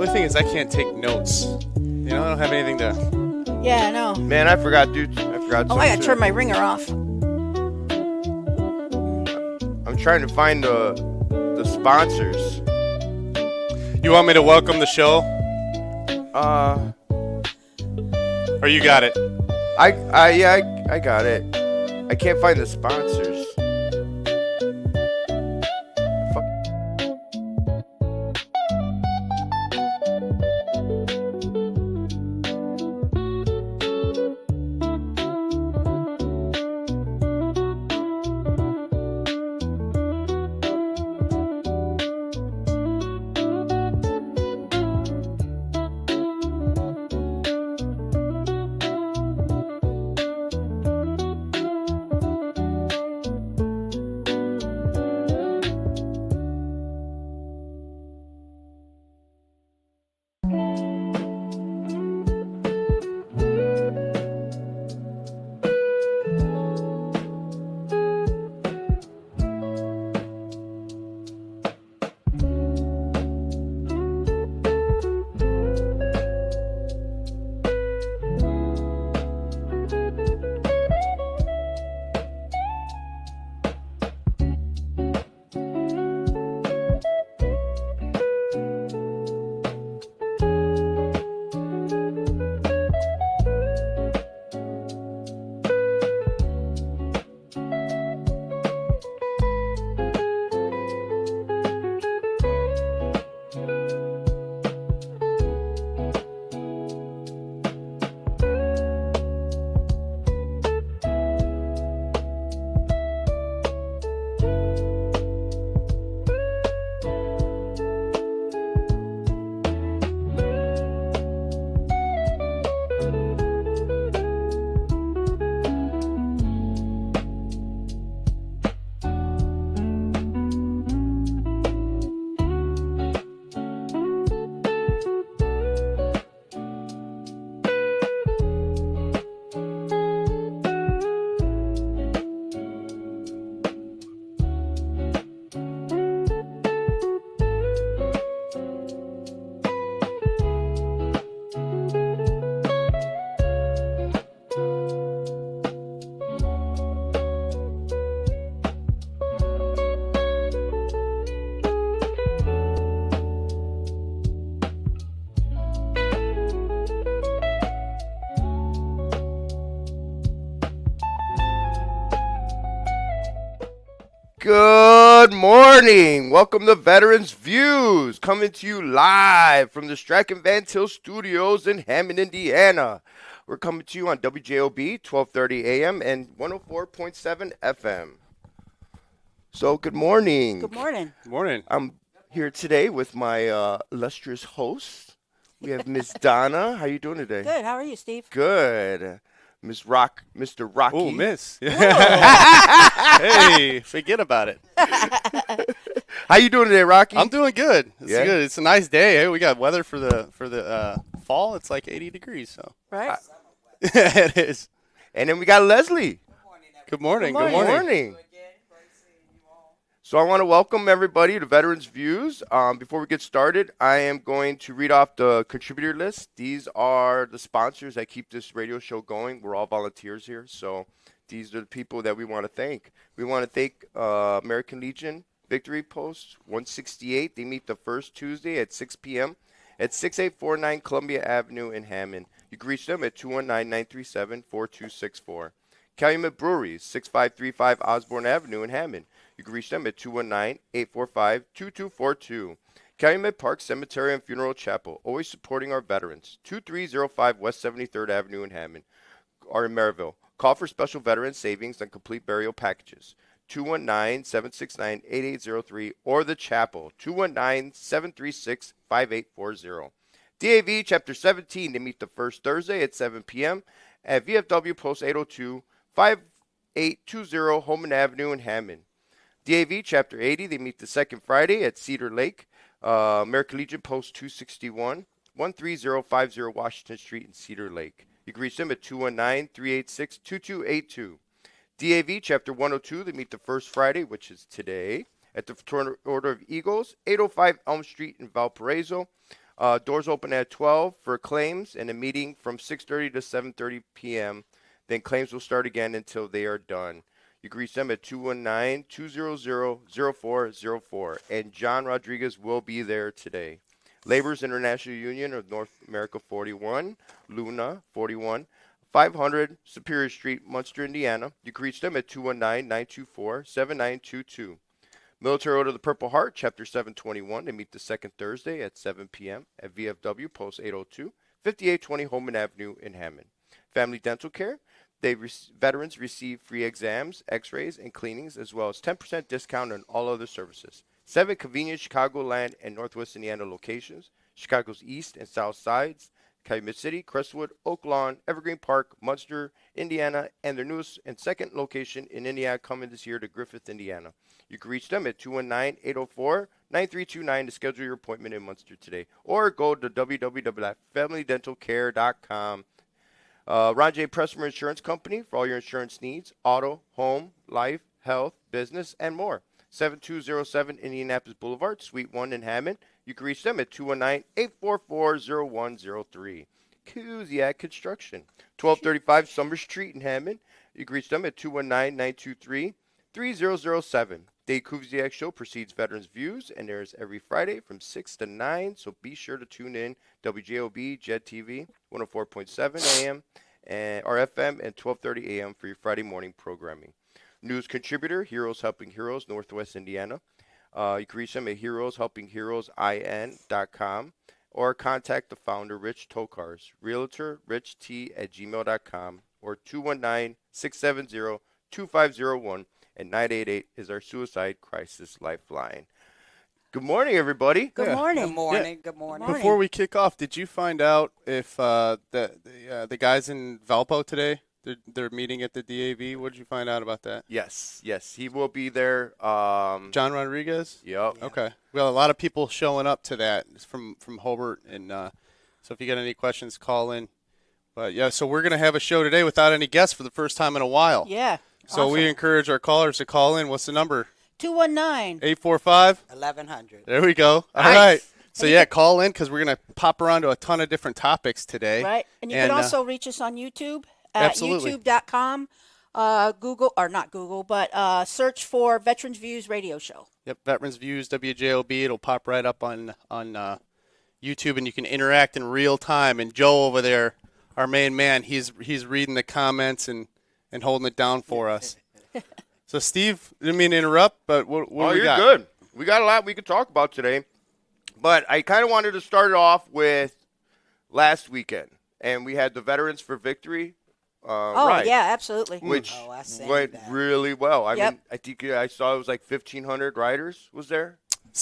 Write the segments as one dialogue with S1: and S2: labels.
S1: Only thing is I can't take notes. You know, I don't have anything to...
S2: Yeah, I know.
S3: Man, I forgot, dude. I forgot.
S2: Oh, I gotta turn my ringer off.
S3: I'm trying to find the sponsors.
S1: You want me to welcome the show? Or you got it?
S3: I got it. I can't find the sponsors. Good morning. Welcome to Veterans Views, coming to you live from the Strachan Van Til Studios in Hammond, Indiana. We're coming to you on WJOB 1230 AM and 104.7 FM. So, good morning.
S2: Good morning.
S1: Good morning.
S3: I'm here today with my illustrious host. We have Miss Donna. How you doing today?
S2: Good. How are you, Steve?
S3: Good. Mr. Rocky.
S1: Oh, miss. Hey, forget about it.
S3: How you doing today, Rocky?
S1: I'm doing good. It's
S3: Yeah?
S1: good. It's a nice day. Hey, we got weather for the fall. It's like 80 degrees, so
S2: Right?
S1: it is.
S3: And then we got Leslie.
S1: Good morning.
S2: Good
S1: Good
S2: morning.
S1: morning.
S3: So I want to welcome everybody to Veterans Views. Before we get started, I am going to read off the contributor list. These are the sponsors that keep this radio show going. We're all volunteers here, so these are the people that we want to thank. We want to thank American Legion Victory Post 168. They meet the first Tuesday at 6 p.m. at 6849 Columbia Avenue in Hammond. You can reach them at 219-937-4264. Calumet Breweries, 6535 Osborne Avenue in Hammond. You can reach them at 219-845-2242. Calumet Park Cemetery and Funeral Chapel, always supporting our veterans. 2305 West 73rd Avenue in Hammond, or in Maryville. Call for special veteran savings and complete burial packages. 219-769-8803 or the chapel, 219-736-5840. DAV Chapter 17, they meet the first Thursday at 7 p.m. at VFW Post 802, 5820 Holman Avenue in Hammond. DAV Chapter 80, they meet the second Friday at Cedar Lake, American Legion Post 261, 13050 Washington Street in Cedar Lake. You can reach them at 219-386-2282. DAV Chapter 102, they meet the first Friday, which is today, at the Fraternal Order of Eagles, 805 Elm Street in Valparaiso. Doors open at 12 for claims and a meeting from 6:30 to 7:30 p.m. Then claims will start again until they are done. You can reach them at 219-200-0404. And John Rodriguez will be there today. Laborers International Union of North America 41, Luna 41, 500 Superior Street, Munster, Indiana. You can reach them at 219-924-7922. Military Order of the Purple Heart, Chapter 721. They meet the second Thursday at 7 p.m. at VFW, Post 802, 5820 Holman Avenue in Hammond. Family Dental Care. Veterans receive free exams, x-rays, and cleanings, as well as 10% discount on all other services. 7 convenient Chicagoland and Northwest Indiana locations, Chicago's east and south sides, Calumet City, Crestwood, Oak Lawn, Evergreen Park, Munster, Indiana, and their newest and second location in Indiana coming this year to Griffith, Indiana. You can reach them at 219-804-9329 to schedule your appointment in Munster today, or go to www.familydentalcare.com. Ron J. Pressmer Insurance Company for all your insurance needs, auto, home, life, health, business, and more. 7207 Indianapolis Boulevard, Suite 1 in Hammond. You can reach them at 219-844-0103. Kuziak Construction, 1235 Summer Street in Hammond. You can reach them at 219-923-3007. Dave Kuziak Show precedes Veterans Views and airs every Friday from 6 to 9, so be sure to tune in. WJOB, JED TV, 104.7 AM or FM and 12:30 AM for your Friday morning programming. News contributor, Heroes Helping Heroes, Northwest Indiana. You can reach them at heroeshelpingheroesin.com or contact the founder, Rich Tokars, realtor, richt@gmail.com or 219-670-2501, and 988 is our suicide crisis lifeline. Good morning, everybody.
S2: Good morning.
S4: Good morning. Good morning.
S1: Before we kick off, did you find out if the guys in Valpo today, they're meeting at the DAV? What did you find out about that?
S3: Yes, he will be there.
S1: John Rodriguez?
S3: Yep.
S1: Okay. We got a lot of people showing up to that from Hobart, and so if you got any questions, call in. But, yeah, so we're going to have a show today without any guests for the first time in a while.
S2: Yeah.
S1: So
S2: awesome.
S1: we encourage our callers to call in. What's the number?
S2: 219.
S1: 845?
S4: 1100.
S1: There we go. All
S3: Nice.
S1: right. So, yeah, call in because we're going to pop around to a ton of different topics today.
S2: Right. And you can also reach us on YouTube at
S1: absolutely.
S2: youtube.com, Google, or not Google, but search for Veterans Views Radio Show.
S1: Yep, Veterans Views, WJOB. It'll pop right up on YouTube, and you can interact in real time. And Joe over there, our main man, he's reading the comments and holding it down for us. So, Steve, didn't mean to interrupt, but what do we got?
S3: You're good. We got a lot we could talk about today. But I kind of wanted to start it off with last weekend. And we had the Veterans for Victory ride,
S2: yeah, absolutely.
S3: which
S4: I seen
S3: went
S4: that.
S3: really well. I
S2: Yep.
S3: mean, I think I saw it was like 1,500 riders was there.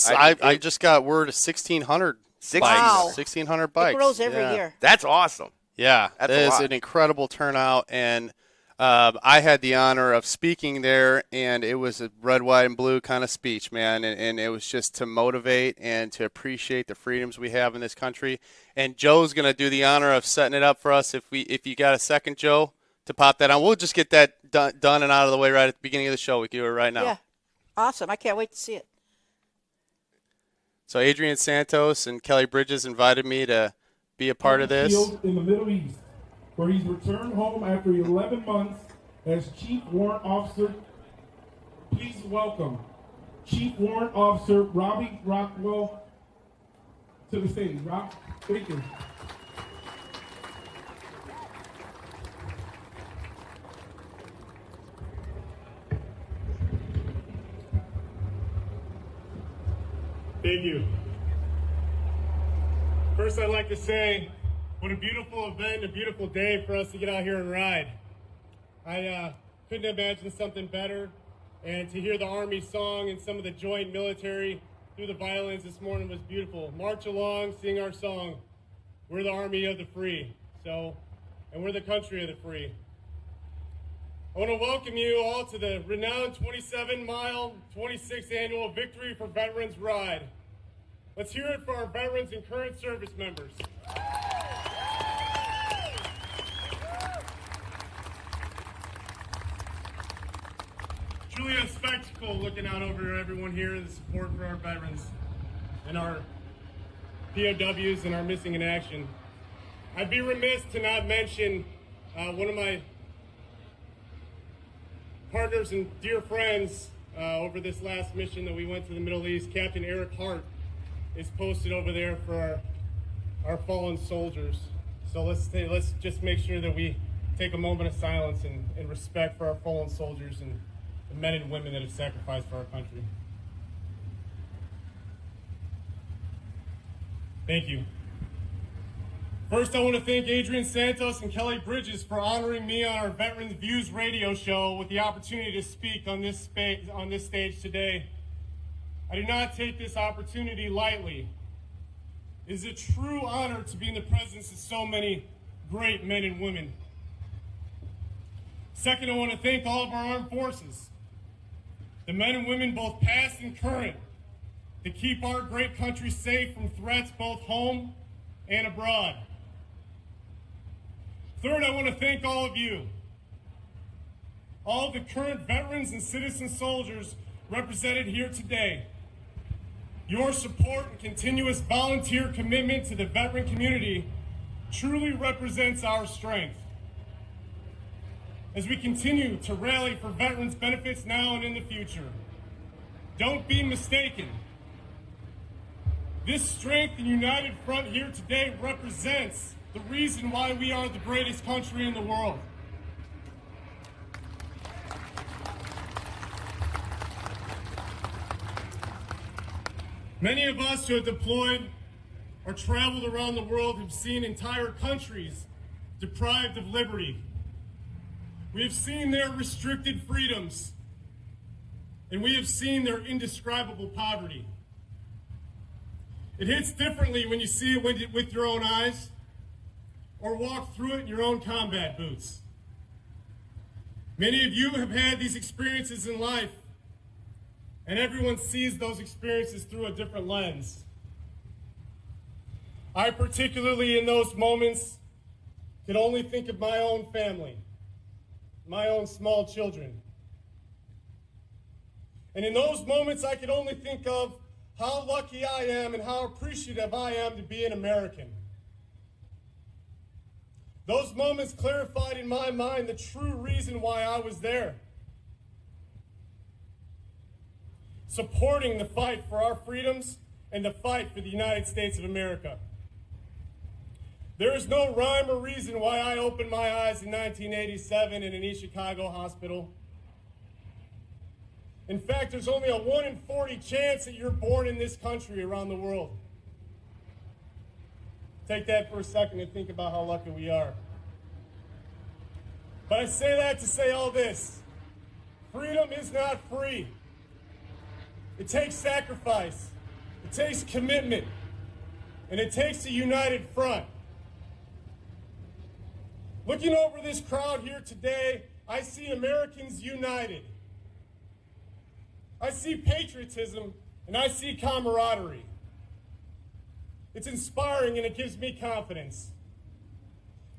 S1: I just got word of 1,600
S2: Wow.
S1: bikes. 1,600 bikes.
S2: It grows every
S1: Yeah.
S2: year.
S3: That's awesome.
S1: Yeah,
S3: That's
S1: it
S3: a
S1: is
S3: lot.
S1: an incredible turnout, and I had the honor of speaking there, and it was a red, white, and blue kind of speech, man, and it was just to motivate and to appreciate the freedoms we have in this country. And Joe's going to do the honor of setting it up for us. If you got a second, Joe, to pop that on, we'll just get that done and out of the way right at the beginning of the show. We can do it right now.
S2: Yeah. Awesome. I can't wait to see it.
S1: So Adrian Santos and Kelly Bridges invited me to be a part of this.
S5: Field in the Middle East, where he's returned home after 11 months as Chief Warrant Officer. Please welcome Chief Warrant Officer Robbie Rockwell to the stage. Rob, thank you.
S6: Thank you. First, I'd like to say what a beautiful event, a beautiful day for us to get out here and ride. I couldn't imagine something better. And to hear the Army song and some of the joint military through the violins this morning was beautiful. March along, sing our song. We're the Army of the free. And we're the country of the free. I want to welcome you all to the renowned 27-mile, 26th annual Victory for Veterans Ride. Let's hear it for our veterans and current service members. Truly a spectacle looking out over everyone here and the support for our veterans and our POWs and our missing in action. I'd be remiss to not mention one of my partners and dear friends over this last mission that we went to the Middle East. Captain Eric Hart is posted over there for our fallen soldiers. So let's just make sure that we take a moment of silence and respect for our fallen soldiers and the men and women that have sacrificed for our country. Thank you. First, I want to thank Adrian Santos and Kelly Bridges for honoring me on our Veterans Views radio show with the opportunity to speak on this stage today. I do not take this opportunity lightly. It is a true honor to be in the presence of so many great men and women. Second, I want to thank all of our armed forces, the men and women both past and current, that keep our great country safe from threats both home and abroad. Third, I want to thank all of you, all of the current veterans and citizen soldiers represented here today. Your support and continuous volunteer commitment to the veteran community truly represents our strength. As we continue to rally for veterans' benefits now and in the future, don't be mistaken. This strength and united front here today represents the reason why we are the greatest country in the world. Many of us who have deployed or traveled around the world have seen entire countries deprived of liberty. We have seen their restricted freedoms, and we have seen their indescribable poverty. It hits differently when you see it with your own eyes or walk through it in your own combat boots. Many of you have had these experiences in life, and everyone sees those experiences through a different lens. I particularly, in those moments, could only think of my own family, my own small children. And in those moments, I could only think of how lucky I am and how appreciative I am to be an American. Those moments clarified in my mind the true reason why I was there. Supporting the fight for our freedoms and the fight for the United States of America. There is no rhyme or reason why I opened my eyes in 1987 in an East Chicago hospital. In fact, there's only a 1 in 40 chance that you're born in this country around the world. Take that for a second and think about how lucky we are. But I say that to say all this. Freedom is not free. It takes sacrifice, it takes commitment, and it takes a united front. Looking over this crowd here today, I see Americans united. I see patriotism, and I see camaraderie. It's inspiring, and it gives me confidence.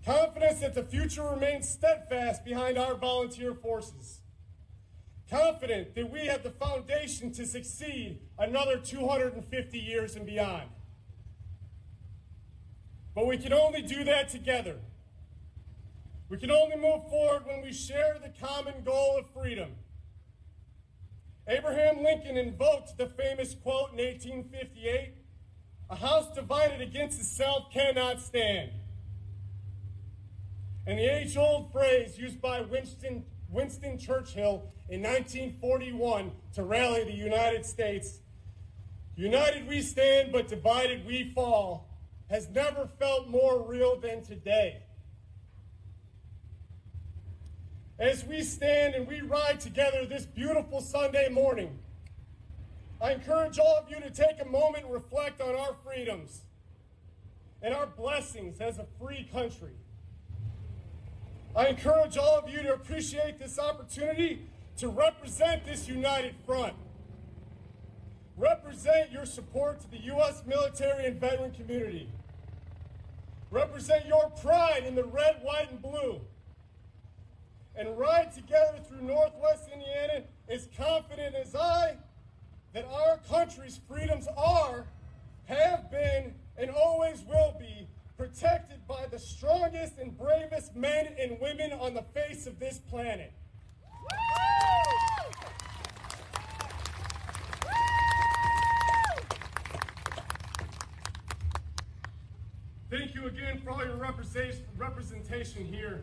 S6: Confidence that the future remains steadfast behind our volunteer forces. Confident that we have the foundation to succeed another 250 years and beyond. But we can only do that together. We can only move forward when we share the common goal of freedom. Abraham Lincoln invoked the famous quote in 1858, "A house divided against itself cannot stand." And the age-old phrase used by Winston Churchill in 1941 to rally the United States, "United we stand, but divided we fall," has never felt more real than today. As we stand and we ride together this beautiful Sunday morning, I encourage all of you to take a moment and reflect on our freedoms and our blessings as a free country. I encourage all of you to appreciate this opportunity to represent this united front. Represent your support to the U.S. military and veteran community. Represent your pride in the red, white, and blue. And ride together through Northwest Indiana as confident as I that our country's freedoms are, have been, and always will be protected by the strongest and bravest men and women on the face of this planet. Thank you again for all your representation here.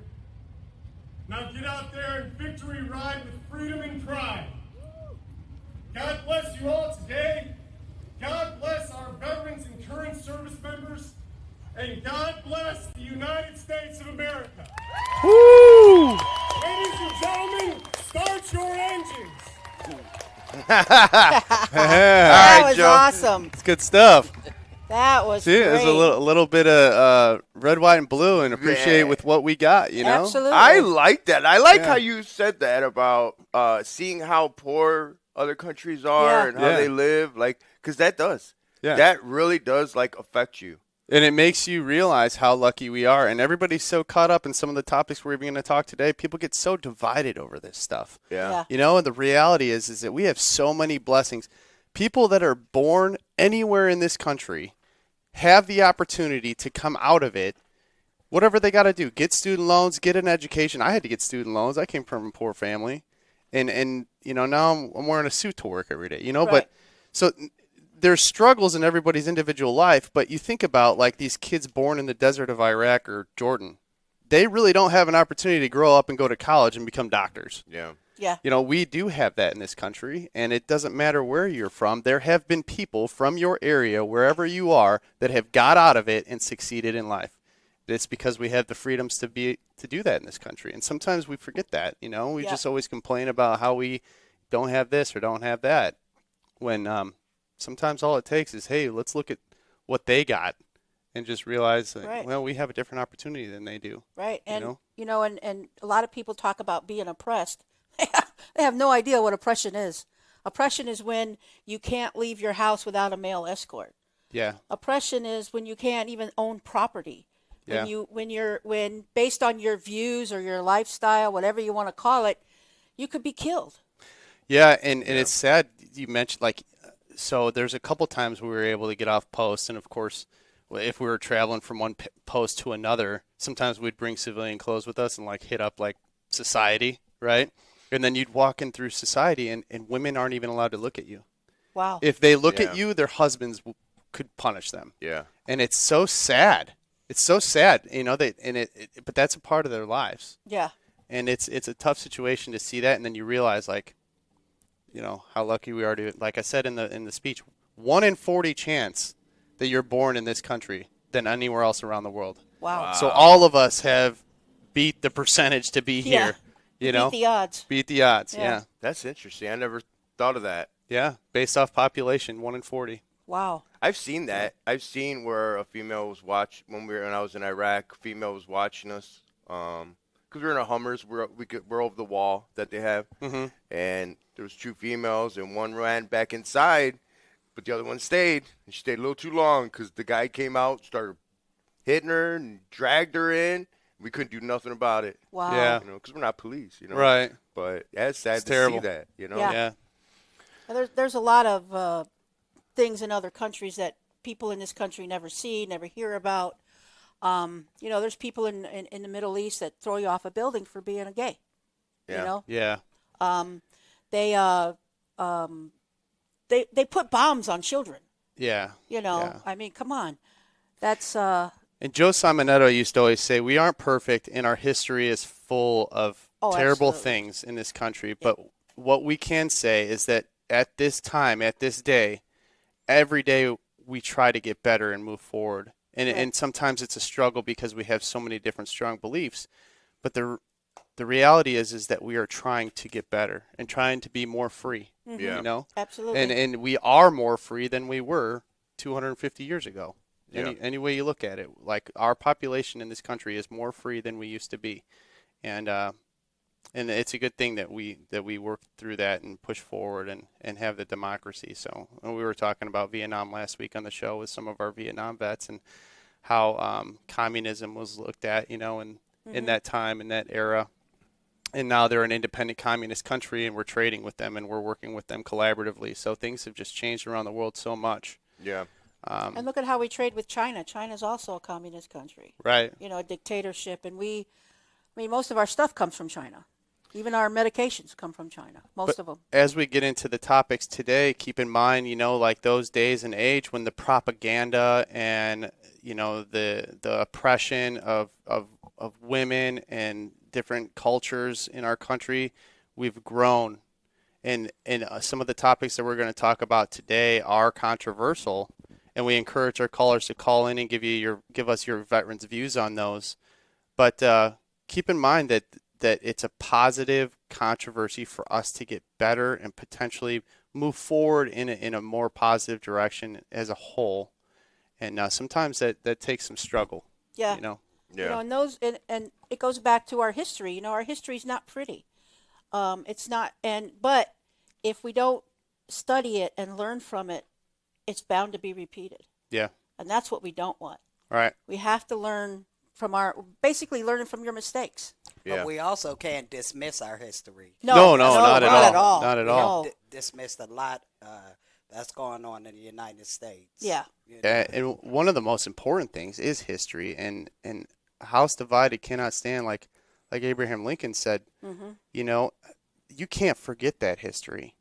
S6: Now get out there and victory ride with freedom and pride. God bless you all today. God bless our veterans and current service members. And God bless the United States of America.
S1: Woo!
S6: Ladies and gentlemen, start your engines.
S2: That
S3: right,
S2: was
S3: Joe.
S2: awesome.
S1: It's good stuff.
S2: That was
S1: See,
S2: great.
S1: there's a little bit of red, white, and blue, and appreciate
S3: Yeah.
S1: with what we got. You know,
S2: Absolutely.
S3: I like that. I like
S1: Yeah.
S3: how you said that about seeing how poor other countries are
S2: Yeah.
S3: and how
S1: Yeah.
S3: they live. Like, because that does.
S1: Yeah.
S3: That really does, like, affect you.
S1: and it makes you realize how lucky we are. And everybody's so caught up in some of the topics we're even going to talk today. People get so divided over this stuff.
S2: Yeah.
S1: You know, and the reality is that we have so many blessings. People that are born anywhere in this country have the opportunity to come out of it, whatever they got to do, get student loans, get an education. I had to get student loans. I came from a poor family, and you know, now I'm wearing a suit to work every day. You know,
S2: Right.
S1: but so there's struggles in everybody's individual life. But you think about like these kids born in the desert of Iraq or Jordan, they really don't have an opportunity to grow up and go to college and become doctors.
S3: Yeah.
S2: Yeah.
S1: You know, we do have that in this country, and it doesn't matter where you're from. There have been people from your area, wherever you are, that have got out of it and succeeded in life. It's because we have the freedoms to do that in this country, and sometimes we forget that. You know, we
S2: Yeah.
S1: just always complain about how we don't have this or don't have that. When sometimes all it takes is, hey, let's look at what they got, and just realize, that,
S2: Right.
S1: well, we have a different opportunity than they do.
S2: Right. And,
S1: know?
S2: and a lot of people talk about being oppressed. They have no idea what oppression is. Oppression is when you can't leave your house without a male escort.
S1: Yeah,
S2: Oppression is when you can't even own property.
S1: Yeah.
S2: When based on your views or your lifestyle, whatever you want to call it, you could be killed.
S1: yeah, and it's sad you mentioned like. So there's a couple times we were able to get off post, and of course, if we were traveling from one post to another, sometimes we'd bring civilian clothes with us and like hit up like society, right? And then you'd walk in through society, and women aren't even allowed to look at you.
S2: Wow.
S1: If they look
S3: Yeah.
S1: at you, their husbands could punish them.
S3: Yeah.
S1: And it's so sad. It's so sad, you know. But that's a part of their lives,
S2: Yeah.
S1: and it's a tough situation to see that, and then you realize like, you know, how lucky we are to, like I said in the speech, 1 in 40 chance that you're born in this country than anywhere else around the world.
S2: Wow.
S1: So all of us have beat the percentage to be
S2: Yeah.
S1: here. You know,
S2: Beat the odds.
S1: beat the odds.
S2: Yeah.
S1: Yeah.
S3: That's interesting. I never thought of that.
S1: Yeah. Based off population, 1 in 40.
S2: Wow.
S3: I've seen that. I've seen where a female was when I was in Iraq. A female was watching us because we're in our Hummers. We're over the wall that they have, and there was 2 females, and one ran back inside, but the other one stayed, and she stayed a little too long because the guy came out, started hitting her, and dragged her in. We couldn't do nothing about it.
S2: Wow.
S1: Yeah.
S3: You know, because we're not police. You know,
S1: Right.
S3: But yeah, it's sad
S1: It's
S3: to
S1: terrible.
S3: see that. You know.
S2: Yeah.
S1: Yeah.
S2: There's a lot of things in other countries that people in this country never see, never hear about. You know, there's people in the Middle East that throw you off a building for being a gay.
S3: Yeah.
S2: You know,
S1: Yeah.
S2: they put bombs on children.
S1: Yeah.
S2: You know,
S1: Yeah.
S2: I mean, come on, that's
S1: And Joe Simonetto used to always say, we aren't perfect, and our history is full of
S2: Oh,
S1: terrible
S2: absolutely.
S1: things in this country. But what we can say is that at this time, at this day, every day we try to get better and move forward. And sometimes it's a struggle because we have so many different strong beliefs. But the reality is that we are trying to get better and trying to be more free.
S3: Yeah.
S1: You know?
S2: absolutely.
S1: And we are more free than we were 250 years ago.
S3: Yeah.
S1: Any way you look at it, like our population in this country is more free than we used to be, and it's a good thing that we work through that and push forward and have the democracy. So we were talking about Vietnam last week on the show with some of our Vietnam vets and how communism was looked at, you know, in that time, in that era. And now they're an independent communist country, and we're trading with them and we're working with them collaboratively. So things have just changed around the world so much.
S3: Yeah.
S2: And look at how we trade with China. China's also a communist country,
S1: Right.
S2: you know, a dictatorship. And most of our stuff comes from China. Even our medications come from China, most of them.
S1: As we get into the topics today, keep in mind, like those days and age when the propaganda and, the oppression of women and different cultures in our country, we've grown. And some of the topics that we're going to talk about today are controversial. And we encourage our callers to call in and give us your veterans' views on those. But keep in mind that it's a positive controversy for us to get better and potentially move forward in a more positive direction as a whole. And sometimes that takes some struggle.
S2: Yeah.
S3: Yeah.
S2: And it goes back to our history. Our history's not pretty. It's not, but if we don't study it and learn from it, it's bound to be repeated.
S1: Yeah.
S2: And that's what we don't want.
S1: Right.
S2: We have to learn basically learning from your mistakes.
S3: Yeah.
S4: But we also can't dismiss our history.
S1: No, not at all. Not at
S2: No.
S1: all.
S4: Dismissed a lot that's going on in the United States.
S2: Yeah.
S1: And one of the most important things is history, and a house divided cannot stand. Like Abraham Lincoln said, you can't forget that history.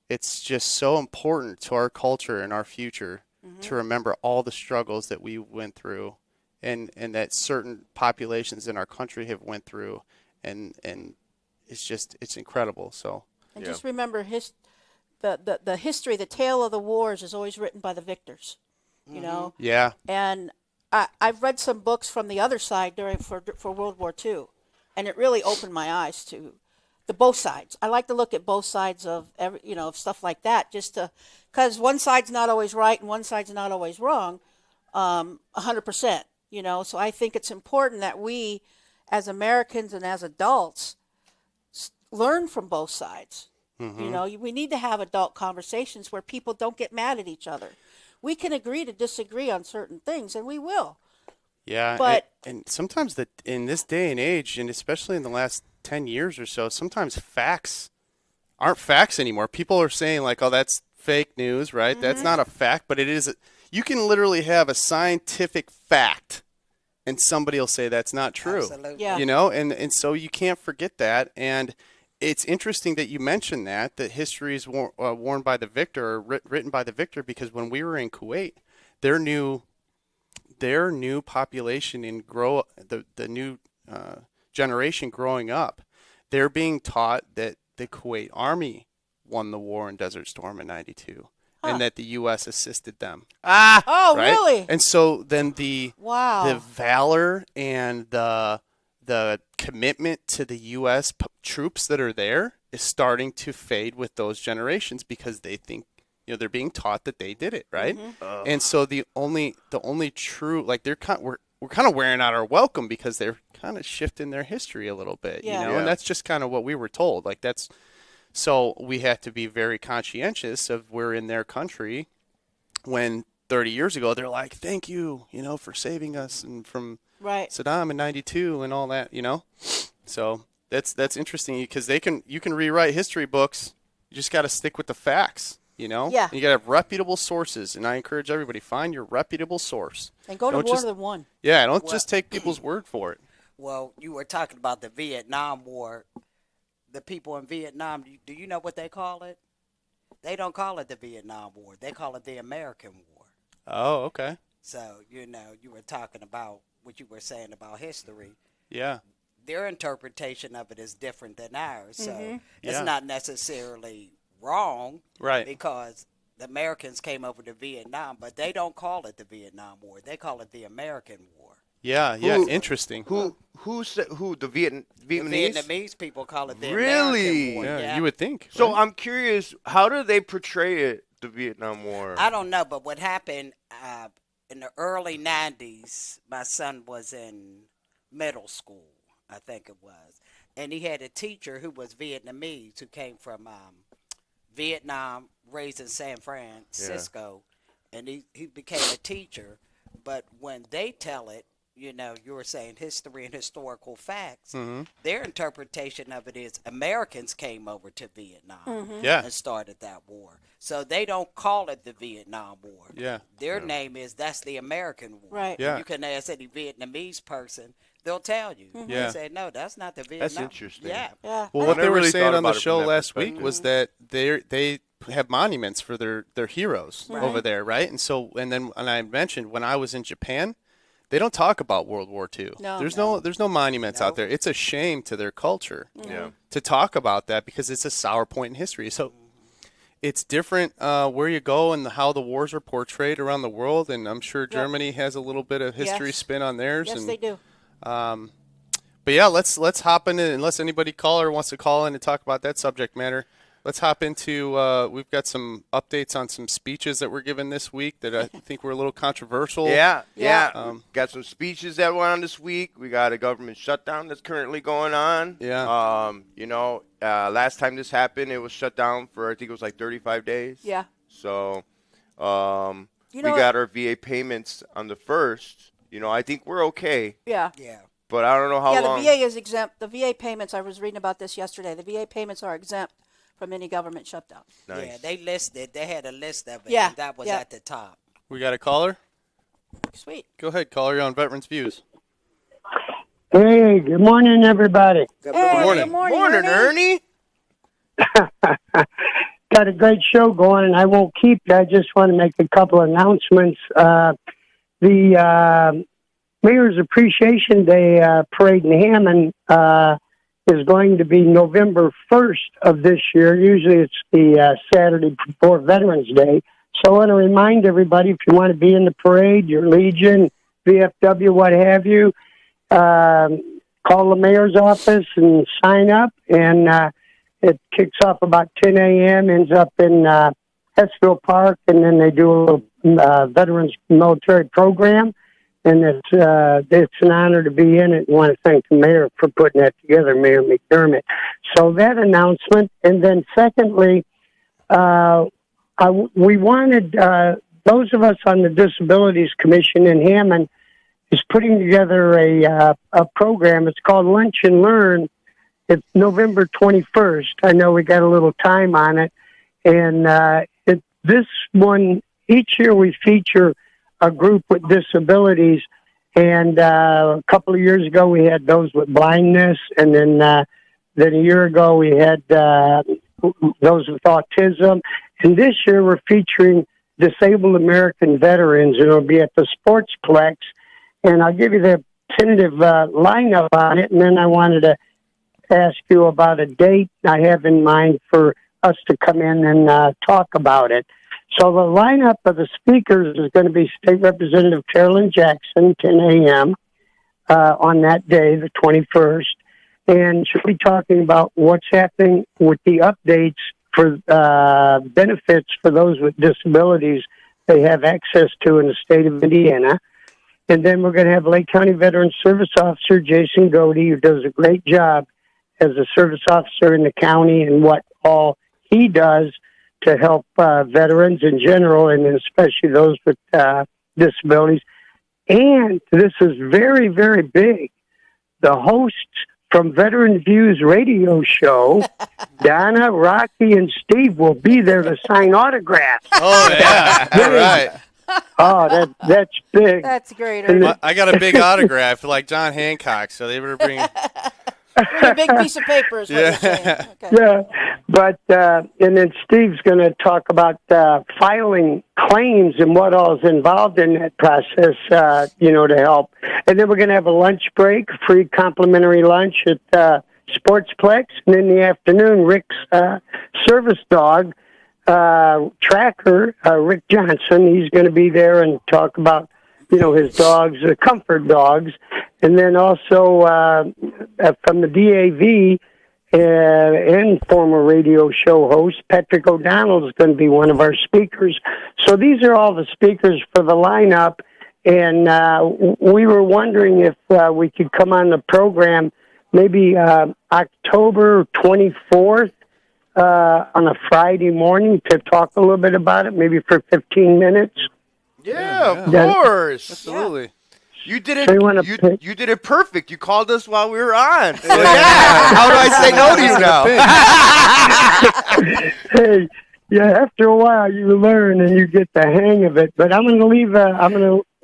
S1: It's just so important to our culture and our future to remember all the struggles that we went through, and that certain populations in our country have went through, and it's incredible. So
S2: And just remember the history, the tale of the wars is always written by the victors,
S1: yeah,
S2: And I've read some books from the other side for World War II, and it really opened my eyes to both sides. I like to look at both sides of of stuff like that, just because one side's not always right and one side's not always wrong, 100%. So I think it's important that we, as Americans and as adults, learn from both sides. We need to have adult conversations where people don't get mad at each other. We can agree to disagree on certain things, and we will.
S1: yeah.
S2: But-
S1: and sometimes in this day and age, and especially in the last 10 years or so, sometimes facts aren't facts anymore. People are saying like, oh, that's fake news, right? That's not a fact, but it is. You can literally have a scientific fact and somebody will say that's not true.
S4: Absolutely.
S2: Yeah.
S1: And so you can't forget that. And it's interesting that you mentioned that history is worn by the victor, or written by the victor, because when we were in Kuwait, their new population the new generation growing up, they're being taught that the Kuwait Army won the war in Desert Storm in '92, and that the U.S. assisted them.
S2: Oh,
S1: Right?
S2: really?
S1: And so then the
S2: Wow.
S1: valor and the commitment to the U.S. Troops that are there is starting to fade with those generations, because they think they're being taught that they did it, right? And so the only true, like, we're kind of wearing out our welcome, because they're kind of shifting their history a little bit,
S2: Yeah.
S1: and that's just kind of what we were told. Like, so we have to be very conscientious of we're in their country, when 30 years ago they're like, thank you, for saving us and from
S2: Right.
S1: Saddam in '92 and all that, So that's interesting, because you can rewrite history books. You just got to stick with the facts,
S2: Yeah.
S1: And you got to have reputable sources, and I encourage everybody, find your reputable source.
S2: And go to
S1: Don't
S2: more
S1: just-
S2: than one.
S1: Yeah, don't just take people's word for it.
S4: Well, you were talking about the Vietnam War. The people in Vietnam, do you know what they call it? They don't call it the Vietnam War. They call it the American War.
S1: Oh, okay.
S4: So, you were talking about what you were saying about history.
S1: Yeah.
S4: Their interpretation of it is different than ours. So it's
S1: Yeah.
S4: not necessarily wrong.
S1: Right.
S4: Because the Americans came over to Vietnam, but they don't call it the Vietnam War. They call it the American War.
S1: Yeah, interesting.
S3: The Vietnamese?
S4: The Vietnamese people call it the
S3: Really?
S4: American War.
S1: Yeah, you would think.
S3: So
S1: right?
S3: I'm curious, how do they portray it, the Vietnam War?
S4: I don't know, but what happened in the early 90s, my son was in middle school, I think it was. And he had a teacher who was Vietnamese, who came from Vietnam, raised in San Francisco. And he became a teacher. But when they tell it, you know, you were saying history and historical facts.
S1: Mm-hmm.
S4: Their interpretation of it is Americans came over to Vietnam
S1: Yeah.
S4: and started that war. So they don't call it the Vietnam War.
S1: Yeah.
S4: Their name is that's the American War.
S2: Right.
S1: Yeah.
S4: You can ask any Vietnamese person, they'll tell you.
S1: Yeah.
S4: They say, no, that's not the Vietnam.
S3: interesting.
S4: Yeah.
S2: Yeah.
S1: Well,
S3: I
S1: what they
S3: never
S1: were
S3: really
S1: saying
S3: thought
S1: on the
S3: about it
S1: show
S3: from that
S1: last week
S3: perspective.
S1: was that they have monuments for their heroes over there, right? And so and I mentioned when I was in Japan, they don't talk about World War II.
S2: No.
S1: There's no monuments out there. It's a shame to their culture
S3: Yeah.
S1: to talk about that because it's a sour point in history. So it's different where you go and how the wars are portrayed around the world, and I'm sure Germany has a little bit of history
S2: Yes.
S1: spin on theirs.
S2: Yes,
S1: and,
S2: they do.
S1: But yeah, let's hop in it, unless anybody wants to call in and talk about that subject matter. Let's hop into we've got some updates on some speeches that were given this week that I think were a little controversial.
S3: Yeah.
S2: Yeah.
S3: Got some speeches that went on this week. We got a government shutdown that's currently going on.
S1: Yeah.
S3: You know, last time this happened, it was shut down for, I think it was like 35 days.
S2: Yeah.
S3: So
S2: You know
S3: we
S2: what?
S3: got our VA payments on the 1st. You know, I think we're okay,
S2: Yeah.
S4: Yeah.
S3: but I don't know how
S2: Yeah,
S3: long.
S2: the VA is exempt. The VA payments, I was reading about this yesterday. The VA payments are exempt from any government shutdown.
S3: Nice.
S4: Yeah, they had a list of it,
S2: Yeah,
S4: and that was
S2: yeah.
S4: at the top.
S1: We got a caller.
S2: Sweet.
S1: Go ahead, caller. You're on Veterans Views.
S7: Hey, good morning, everybody.
S4: Good
S2: Hey,
S1: morning.
S2: good morning,
S3: Morning,
S2: Ernie.
S3: Ernie.
S7: Got a great show going, and I won't keep you. I just want to make a couple announcements. The Mayor's Appreciation Day parade in Hammond is going to be November 1st of this year. Usually it's the Saturday before Veterans Day. So I want to remind everybody, if you want to be in the parade, your Legion, VFW, what have you, call the mayor's office and sign up. And it kicks off about 10 a.m., ends up in Hessville Park, and then they do a little veterans military program. And it's an honor to be in it. I want to thank the mayor for putting that together, Mayor McDermott. So that announcement. And then secondly, we wanted those of us on the Disabilities Commission in Hammond is putting together a program. It's called Lunch and Learn. It's November 21st. I know we got a little time on it. And this one, each year we feature a group with disabilities. And a couple of years ago we had those with blindness. And then a year ago we had those with autism. And this year we're featuring disabled American veterans. It'll be at the Sportsplex. And I'll give you the tentative lineup on it. And then I wanted to ask you about a date I have in mind for us to come in and talk about it. So the lineup of the speakers is going to be State Representative Carolyn Jackson, 10 a.m. On that day, the 21st. And she'll be talking about what's happening with the updates for benefits for those with disabilities they have access to in the state of Indiana. And then we're going to have Lake County Veterans Service Officer Jason Godey, who does a great job as a service officer in the county and what all he does to help veterans in general, and especially those with disabilities. And this is very, very big. The hosts from Veteran Views radio show, Donna, Rocky, and Steve will be there to sign autographs.
S1: Oh yeah, all right.
S7: Oh, that's big.
S2: That's great,
S7: And
S2: Ernie.
S1: Well, I got a big autograph like John Hancock, so they better bring.
S2: Bring a big piece of paper is what you're saying. Okay.
S7: Yeah, but and then Steve's going to talk about filing claims and what all is involved in that process, to help. And then we're going to have a lunch break, free complimentary lunch at Sportsplex. And in the afternoon, Rick's service dog, Tracker, Rick Johnson, he's going to be there and talk about, his dogs, comfort dogs. And then also from the DAV and former radio show host, Patrick O'Donnell is going to be one of our speakers. So these are all the speakers for the lineup. And we were wondering if we could come on the program maybe October 24th on a Friday morning to talk a little bit about it, maybe for 15 minutes.
S3: Yeah, of
S7: Yeah.
S3: course.
S1: Absolutely.
S3: You did it.
S7: They wanna
S3: You,
S7: pick-
S3: you did it perfect. You called us while we were on. So yeah. How do I say no to you now?
S7: Hey, yeah, after a while you learn and you get the hang of it. But I'm going to leave.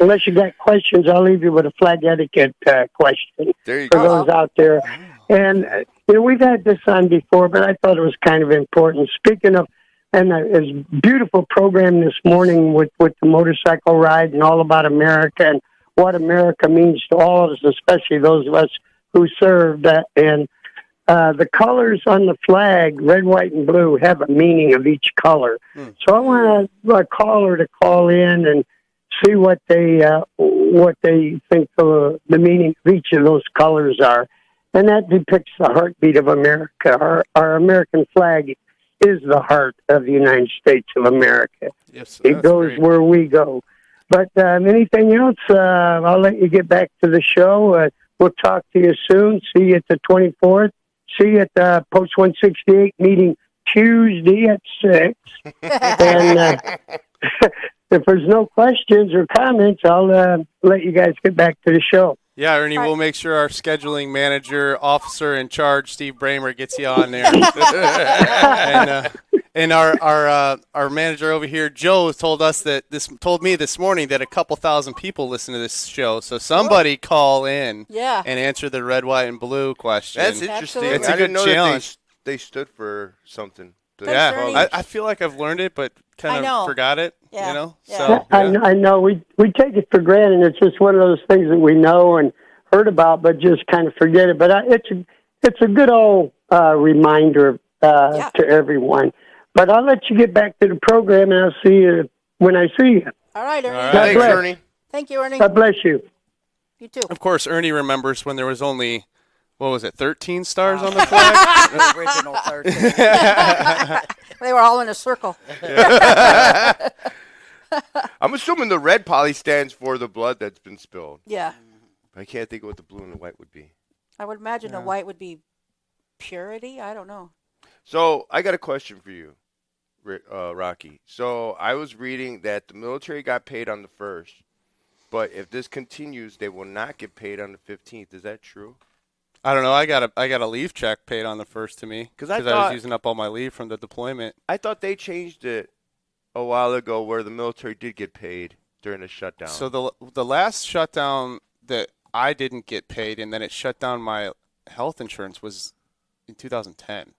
S7: Unless you got questions, I'll leave you with a flag etiquette question
S3: There you
S7: for
S3: go.
S7: those out there. And we've had this on before, but I thought it was kind of important. Speaking of, and it's a beautiful program this morning with the motorcycle ride and all about America and what America means to all of us, especially those of us who served. The colors on the flag, red, white, and blue, have a meaning of each color. So I want a caller to call in and see what they think the meaning of each of those colors are. And that depicts the heartbeat of America. Our American flag is the heart of the United States of America.
S1: Yes,
S7: It
S1: that's
S7: goes
S1: great.
S7: where we go. But anything else, I'll let you get back to the show. We'll talk to you soon. See you at the 24th. See you at the Post 168 meeting Tuesday at 6. And if there's no questions or comments, I'll let you guys get back to the show.
S1: Yeah, Ernie, we'll make sure our scheduling manager, officer in charge, Steve Bramer, gets you on there. and our manager over here, Joe, told me this morning that a couple thousand people listen to this show. So somebody call in
S2: Yeah.
S1: and answer the red, white, and blue question.
S3: That's interesting.
S2: Absolutely.
S1: It's a
S3: I didn't
S1: good
S3: know
S1: challenge.
S3: that they stood for something.
S2: Thanks,
S1: Yeah,
S2: Ernie.
S1: I feel like I've learned it, but
S2: I
S1: kind
S2: know.
S1: of forgot it.
S2: Yeah,
S1: You know,
S2: yeah.
S1: so
S7: I know we take it for granted. It's just one of those things that we know and heard about, but just kind of forget it. But it's a good old reminder to everyone. But I'll let you get back to the program, and I'll see you when I see you.
S2: All right, Ernie.
S1: All right.
S3: Thanks,
S7: bless.
S3: Ernie.
S2: Thank you, Ernie.
S7: God bless you.
S2: You too.
S1: of course, Ernie remembers when there was only, 13 stars on the flag?
S4: The original 13.
S2: They were all in a circle.
S3: I'm assuming the red poly stands for the blood that's been spilled.
S2: Yeah.
S3: I can't think of what the blue and the white would be.
S2: I would imagine the white would be purity. I don't know.
S3: So I got a question for you, Rocky. So I was reading that the military got paid on the 1st, but if this continues, they will not get paid on the 15th. Is that true?
S1: I don't know. I got a leave check paid on the 1st to me
S3: 'Cause I
S1: was
S3: thought-
S1: using up all my leave from the deployment.
S3: I thought they changed it a while ago where the military did get paid during the shutdown.
S1: So the last shutdown that I didn't get paid and then it shut down my health insurance was in 2010.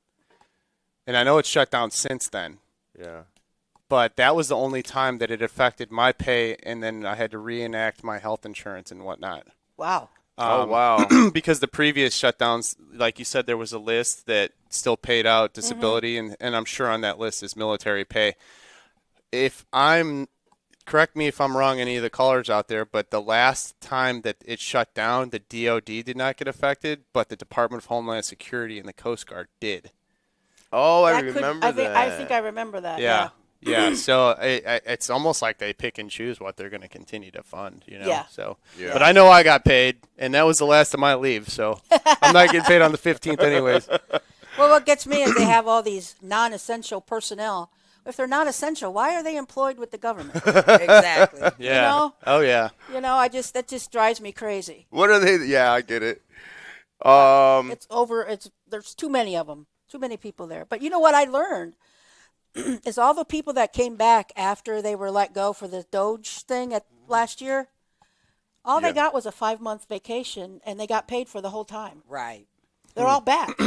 S1: And I know it's shut down since then,
S3: yeah.
S1: but that was the only time that it affected my pay, and then I had to reenact my health insurance and whatnot.
S2: Wow.
S3: Oh, wow.
S1: Because the previous shutdowns, like you said, there was a list that still paid out disability, and I'm sure on that list is military pay. Correct me if I'm wrong, any of the callers out there, but the last time that it shut down, the DOD did not get affected, but the Department of Homeland Security and the Coast Guard did.
S3: Oh, I
S2: That could-
S3: remember that.
S2: I think I remember that.
S1: Yeah. Yeah, so it's almost like they pick and choose what they're going to continue to fund, you know.
S2: Yeah.
S1: So,
S3: Yeah.
S1: but I know I got paid, and that was the last of my leave, so I'm not getting paid on the 15th, anyways.
S2: Well, what gets me is they have all these non-essential personnel. If they're not essential, why are they employed with the government?
S4: Exactly.
S1: Yeah.
S2: know?
S1: Oh yeah.
S2: That just drives me crazy.
S3: What are they? Yeah, I get it.
S2: There's too many of them, too many people there. But you know what I learned is all the people that came back after they were let go for the Doge thing last year, all
S3: Yeah.
S2: they got was a 5-month vacation, and they got paid for the whole time.
S4: Right.
S2: They're all back.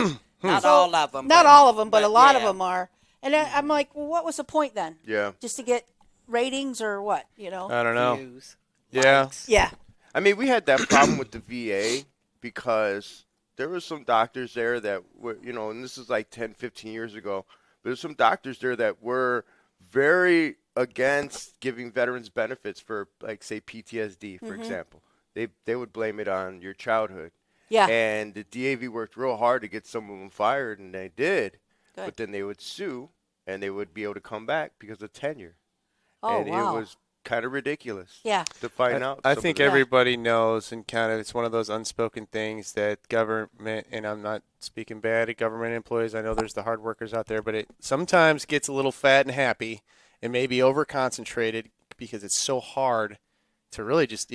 S4: Not
S2: So-
S4: all of them.
S2: Not all of them, but a lot of
S4: yeah.
S2: them are. And I'm like, well, what was the point then?
S3: Yeah.
S2: Just to get ratings or what? You know?
S1: I don't know.
S4: Views,
S1: Yeah.
S4: likes.
S2: Yeah.
S3: I mean, we had that problem with the VA because there were some doctors there that were, and this is like 10, 15 years ago, but there's some doctors there that were very against giving veterans benefits for, like, say, PTSD, for example. They would blame it on your childhood.
S2: Yeah.
S3: And the DAV worked real hard to get some of them fired, and they did.
S2: Good.
S3: But then they would sue, and they would be able to come back because of tenure.
S2: Oh,
S3: and
S2: wow.
S3: it was kind of ridiculous
S2: Yeah.
S3: to find out.
S1: I
S3: some
S1: think
S3: of that.
S1: everybody knows, and kind of it's one of those unspoken things that government, and I'm not speaking bad at government employees. I know there's the hard workers out there, but it sometimes gets a little fat and happy and maybe over concentrated because it's so hard to really just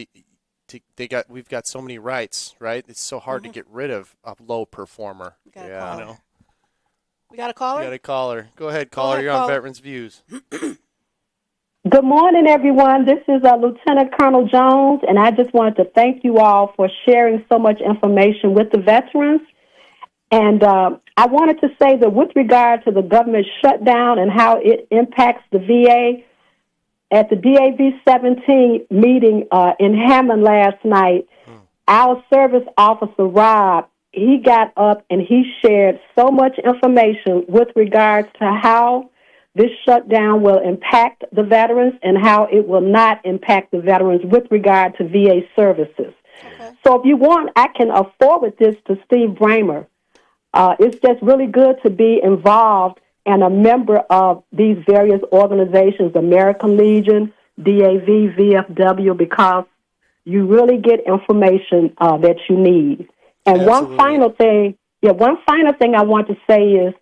S1: we've got so many rights, right? It's so hard to get rid of a low performer.
S2: Got a
S1: You
S2: caller.
S1: know.
S2: We got a caller?
S1: We got a caller. Go ahead, caller.
S2: ahead,
S1: You're on
S2: caller.
S1: Veterans Views.
S8: Good morning, everyone. This is Lieutenant Colonel Jones, and I just wanted to thank you all for sharing so much information with the veterans. And I wanted to say that with regard to the government shutdown and how it impacts the VA, at the DAV 17 meeting in Hammond last night, our service officer, Rob, he got up and he shared so much information with regards to how this shutdown will impact the veterans and how it will not impact the veterans with regard to VA services.
S2: Okay.
S8: So if you want, I can forward this to Steve Bramer. It's just really good to be involved and a member of these various organizations, American Legion, DAV, VFW, because you really get information that you need. And
S1: Absolutely.
S8: one final thing I want to say is,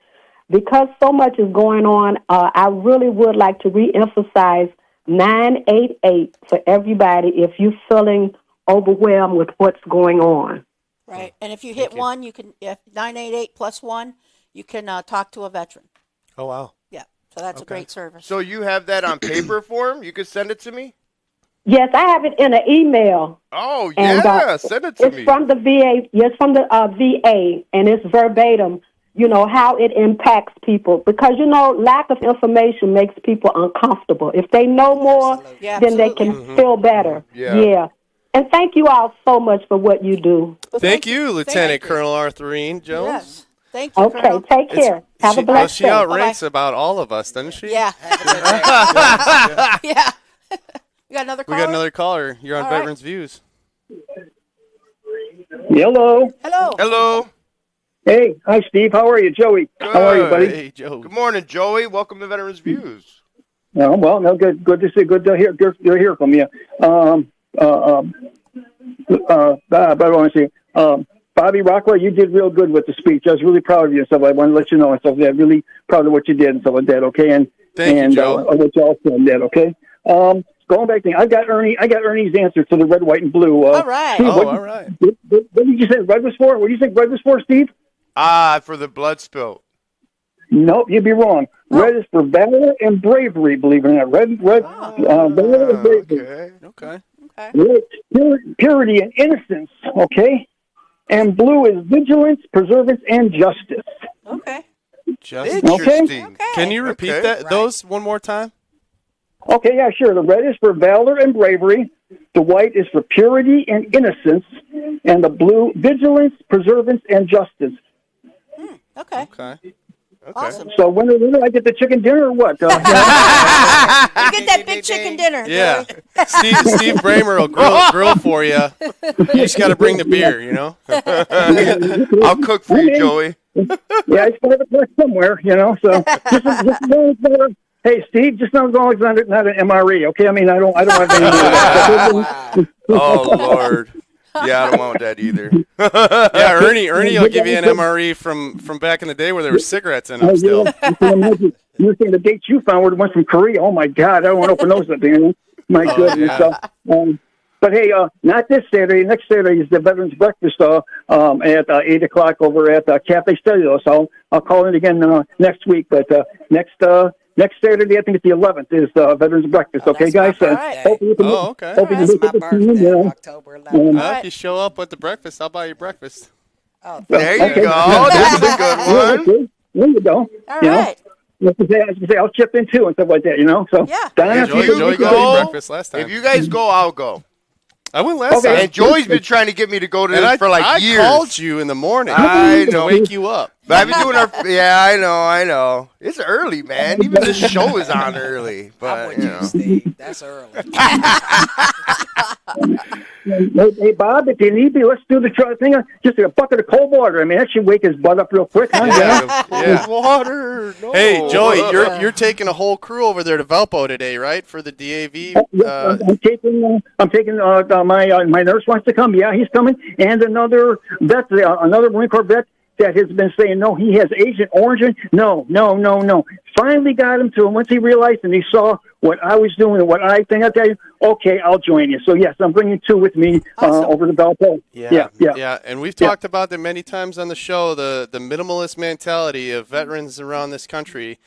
S8: because so much is going on, I really would like to reemphasize 988 for everybody if you're feeling overwhelmed with what's going on.
S2: Right. And if you hit one, you can, if 988 plus 1, you can talk to a veteran.
S1: Oh, wow.
S2: Yeah. So that's a great service.
S3: So you have that on paper form? You could send it to me?
S8: Yes, I have it in an email.
S3: Oh,
S8: And,
S3: yeah. Send it to
S8: It's
S3: me.
S8: from the VA. Yes, from the VA, and it's verbatim. You know how it impacts people, because lack of information makes people uncomfortable. If they know more,
S2: Yeah,
S8: then they
S2: absolutely.
S8: can feel better.
S3: Yeah.
S8: And thank you all so much for what you do.
S2: Well,
S1: Thank you, Lieutenant
S2: you.
S1: Colonel Arthurine Jones.
S2: Yes. Thank you,
S8: Okay,
S2: Colonel.
S8: take care. Have a blessed
S1: She
S8: day.
S1: outranks about all of us, doesn't she?
S2: Yeah. Yeah. We got another
S1: We
S2: caller?
S1: got another caller. You're on
S2: All right.
S1: Veterans Views.
S7: Hello.
S2: Hello.
S3: Hello.
S7: Hey, hi, Steve. How are you, Joey? How are you, buddy?
S1: Hey, Joe.
S3: Good morning, Joey. Welcome to Veterans Views.
S7: No, well, no, good to see. Good to hear from you. But I want to say, Bobby Rockwell, you did real good with the speech. I was really proud of you and stuff. I want to let you know and stuff. I'm really proud of what you did and stuff like that. Okay, and
S1: Thank you, Joe.
S7: what you all said that. Okay. Going back to, I got Ernie's answer to the red, white, and blue.
S2: All right.
S7: Steve,
S1: Oh, all right.
S7: what did you say red was for? What do you think red was for, Steve?
S3: For the blood spill.
S7: Nope, you'd be wrong. Red is for valor and bravery, believe it or not. Red, valor and bravery.
S3: Okay.
S1: Okay.
S2: Okay.
S7: Red, purity and innocence, okay? And blue is vigilance, perseverance, and justice.
S2: Okay.
S1: Just,
S3: Interesting.
S2: Okay.
S1: can you repeat
S3: Okay.
S1: that those one more time?
S7: Okay, yeah, sure. The red is for valor and bravery. The white is for purity and innocence. And the blue, vigilance, perseverance, and justice.
S2: Okay.
S1: Okay.
S2: Awesome.
S7: So when do I get the chicken dinner or what?
S2: You get that big chicken dinner.
S1: Yeah.
S2: Billy.
S1: Steve Bramer will grill for you. You just got to bring the beer, you know?
S3: I'll cook for you, Joey.
S7: Yeah, I still have it left somewhere, So hey, Steve, just know as long as it's not an MRE, okay? I mean, I don't have any.
S3: Oh, Lord. Yeah, I don't want that either.
S1: Yeah, Ernie will give you an MRE from back in the day where there were cigarettes in them still.
S7: You were saying the dates you found were the ones from Korea. Oh, my God. I don't want to open those up there. My goodness.
S1: yeah.
S7: But, hey, not this Saturday. Next Saturday is the Veterans Breakfast at 8 o'clock over at Cafe Stereo. So I'll call in again next week. But next Saturday, I think it's the 11th, is Veterans Breakfast. Okay,
S4: that's
S7: guys?
S4: my
S2: birthday.
S7: Hopefully you can
S1: Oh, okay.
S7: hopefully you
S4: That's
S7: can
S4: my
S7: make it to
S4: birthday,
S7: you,
S4: October 11th.
S1: If you show up with the breakfast, I'll buy you breakfast.
S4: Oh,
S3: There you
S7: Okay.
S3: go. That's a good one.
S7: Okay. There you go.
S2: All
S7: You know?
S2: right.
S7: I was gonna say, I'll chip in too and stuff like that, So
S2: Yeah.
S7: Donna,
S1: Yeah,
S7: if
S1: Joey,
S7: you
S1: Joey
S7: can-
S1: got me
S3: go.
S1: breakfast last time.
S3: If you guys go, I'll go.
S1: I went last
S7: Okay.
S1: time.
S3: And Joey's been trying to get me to go to
S1: And
S3: this for
S1: I
S3: years.
S1: called you in the morning
S3: I
S1: to
S3: know.
S1: wake you up.
S3: But I've been doing our. Yeah, I know. It's early, man. Even the show is on early.
S4: I'm
S3: But
S4: with you, Steve. That's early.
S7: Hey, Bob, if you need me, let's do the thing. Just a bucket of cold water. I mean, that should wake his butt up real quick, huh?
S1: Yeah.
S3: water. No.
S1: Hey, Joey, you're taking a whole crew over there to Valpo today, right? For the DAV.
S7: I'm taking my nurse wants to come. Yeah, he's coming, and another vet, another Marine Corps vet that has been saying no. He has Agent Orange. No. Finally got him to him once he realized and he saw
S9: what I was doing and what I think, I tell you, okay, I'll join you. So yes, I'm bringing 2 with me
S2: Awesome.
S9: over to Valpo.
S1: Yeah, and we've talked about that many times on the show. The minimalist mentality of veterans around this country,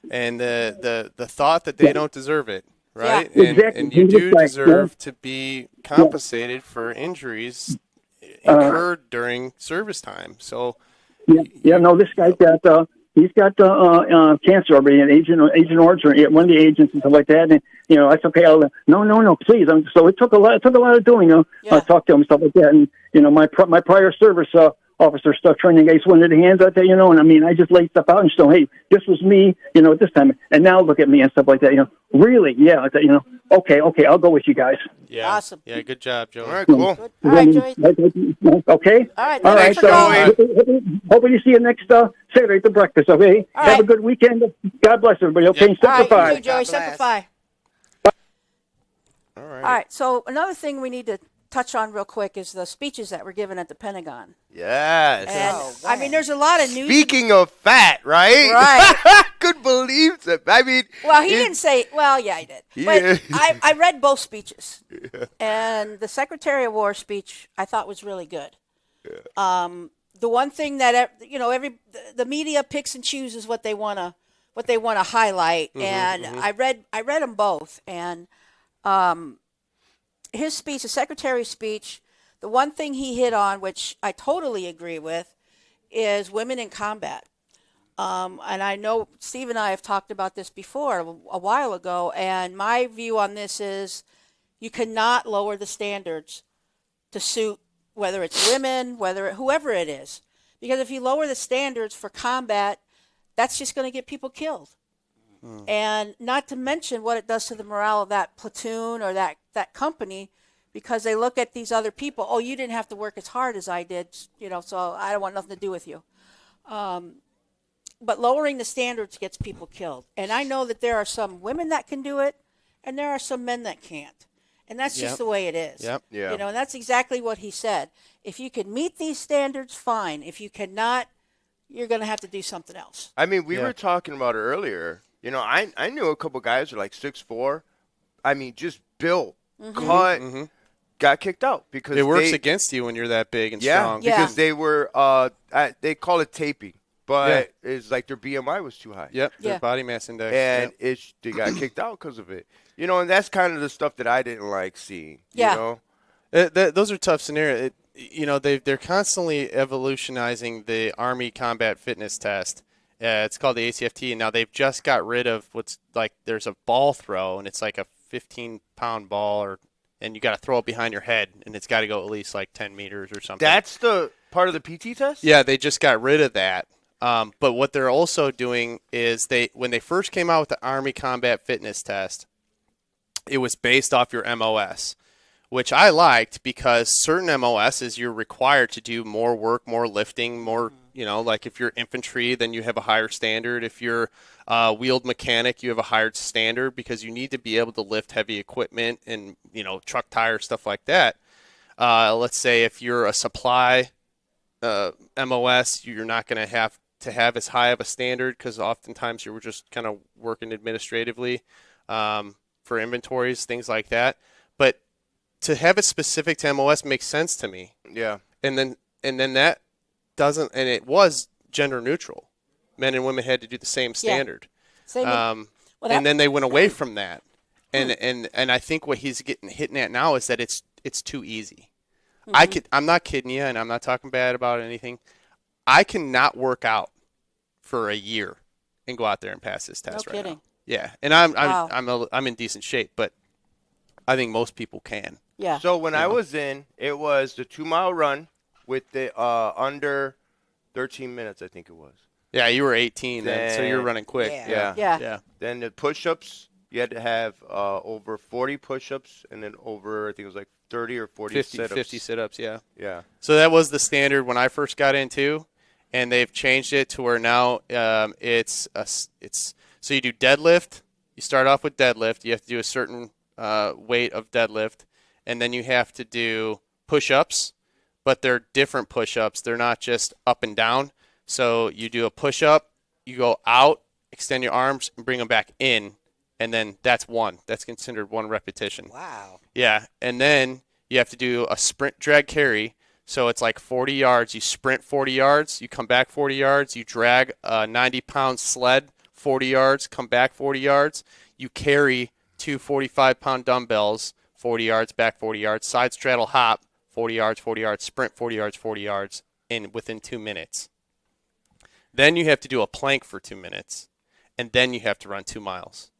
S1: and the thought that they don't deserve it, right?
S9: Yeah.
S1: And,
S9: Exactly.
S1: and you do
S9: Right.
S1: deserve to be compensated for injuries incurred during service time. So
S9: No, this guy's got he's got cancer already, and Agent Orange, or one of the agents and stuff like that. And I said, okay, no, please. So it took a lot of doing. Talk to him and stuff like that. And my prior service officer stuff training guys wanted the hands out there, and I mean, I just laid stuff out and so, hey, this was me, at this time, and now look at me and stuff like that. Really, yeah, I thought, okay, I'll go with you guys.
S1: yeah,
S2: Awesome.
S1: Yeah, good job, Joe.
S3: All right, cool.
S2: Good. All right, Joey.
S9: Okay.
S2: All right.
S9: All right.
S2: Thanks for calling.
S9: Hopefully see you next Saturday at the breakfast. Okay.
S2: All
S9: Have a
S2: right.
S9: good weekend. God bless everybody. Okay.
S1: Yep.
S9: Step
S2: All
S9: to
S2: right,
S9: five.
S2: you too, Joey.
S4: God
S2: Semper
S4: bless.
S2: Fi.
S1: All right.
S2: All right. So another thing we need to touch on real quick is the speeches that were given at the Pentagon.
S3: Yes.
S2: And
S4: Oh,
S2: I mean, there's a lot of news.
S3: Speaking of fat, right?
S2: Right.
S3: Could believe that. I mean,
S2: Well, he didn't say. Well, yeah, he did.
S3: Yeah.
S2: But I read both speeches, and the Secretary of War speech I thought was really good. The one thing that the media picks and chooses what they want to highlight, and I read them both, and his speech, the Secretary's speech, the one thing he hit on, which I totally agree with, is women in combat. And I know Steve and I have talked about this before a while ago, and my view on this is you cannot lower the standards to suit whether it's women, whoever it is. Because if you lower the standards for combat, that's just going to get people killed. And not to mention what it does to the morale of that platoon or that company, because they look at these other people, oh, you didn't have to work as hard as I did, so I don't want nothing to do with you. But lowering the standards gets people killed. And I know that there are some women that can do it, and there are some men that can't. And that's just the way it is.
S1: Yep.
S3: Yeah.
S2: And that's exactly what he said. If you can meet these standards, fine. If you cannot, you're going to have to do something else.
S3: I mean, we were talking about it earlier. I knew a couple guys who are like 6'4". I mean, just built, cut, got kicked out because
S1: It works against you when you're that big and strong.
S2: Yeah.
S3: because they were they call it taping, but it's like their BMI was too high.
S1: Yep.
S2: Yeah.
S1: Their body mass index.
S3: And
S1: Yep.
S3: they got kicked out because of it. And that's kind of the stuff that I didn't like seeing.
S2: Yeah.
S1: Those are tough scenarios. They're constantly evolutionizing the Army combat fitness test. It's called the ACFT, and now they've just got rid of what's like there's a ball throw, and it's like a 15-pound ball, and you got to throw it behind your head, and it's got to go at least like 10 meters or something.
S3: That's the part of the PT test?
S1: Yeah, they just got rid of that. But what they're also doing is when they first came out with the Army combat fitness test, it was based off your MOS, which I liked because certain MOSs you're required to do more work, more lifting, more, like if you're infantry, then you have a higher standard. If you're wheeled mechanic, you have a higher standard because you need to be able to lift heavy equipment and, truck tires, stuff like that. Let's say if you're a supply MOS, you're not going to have as high of a standard because oftentimes you're just kind of working administratively for inventories, things like that. But to have it specific to MOS makes sense to me.
S3: Yeah.
S1: And then that doesn't, and it was gender neutral. Men and women had to do the same standard.
S2: Same
S1: And then they went away from that. And I think what he's hitting at now is that it's too easy. I'm not kidding you, and I'm not talking bad about anything. I cannot work out for a year and go out there and pass this test right now. Yeah, and I'm in decent shape, but I think most people can.
S2: Yeah.
S3: So when I was in, it was the 2-mile run with the under 13 minutes, I think it was.
S1: Yeah, you were 18 then, so you're running quick.
S2: Yeah.
S3: Then the push-ups, you had to have over 40 push-ups and then over, I think it was like 30 or 40 sit-ups.
S1: 50 sit-ups, yeah.
S3: Yeah.
S1: So that was the standard when I first got in too, and they've changed it to where now it's so you do deadlift. You start off with deadlift. You have to do a certain weight of deadlift, and then you have to do push-ups, but they're different push-ups. They're not just up and down. So you do a push-up, you go out, extend your arms, and bring them back in, and then that's one. That's considered one repetition.
S4: Wow.
S1: Yeah, and then you have to do a sprint drag carry. So it's like 40 yards. You sprint 40 yards, you come back 40 yards, you drag a 90-pound sled 40 yards, come back 40 yards. You carry two 45-pound dumbbells 40 yards, back 40 yards, side straddle hop 40 yards, sprint 40 yards, 40 yards within 2 minutes. Then you have to do a plank for 2 minutes, and then you have to run 2 miles.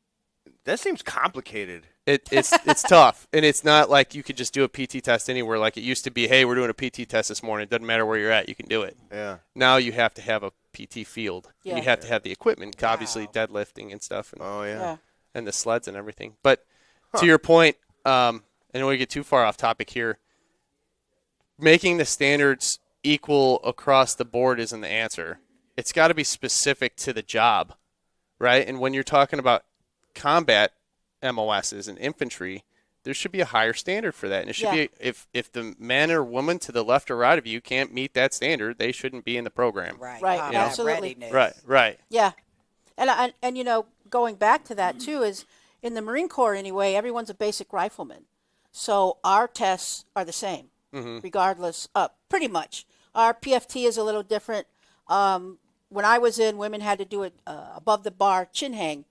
S3: That seems complicated.
S1: It's tough, and it's not like you could just do a PT test anywhere like it used to be. Hey, we're doing a PT test this morning. It doesn't matter where you're at, you can do it.
S3: Yeah.
S1: Now you have to have a PT field.
S2: Yeah.
S1: You have to have the equipment, obviously deadlifting and stuff, and,
S3: Oh yeah.
S2: Yeah.
S1: and the sleds and everything. But to your point, I don't want to get too far off topic here. Making the standards equal across the board isn't the answer. It's got to be specific to the job, right? And when you're talking about combat MOSs and infantry, there should be a higher standard for that. And it should be if the man or woman to the left or right of you can't meet that standard, they shouldn't be in the program.
S4: Right.
S2: Right,
S4: Combat
S2: absolutely.
S4: readiness.
S1: Right.
S2: Yeah, and you know, going back to that too is in the Marine Corps anyway. Everyone's a basic rifleman, so our tests are the same, regardless. Pretty much, our PFT is a little different. When I was in, women had to do it above the bar chin hang.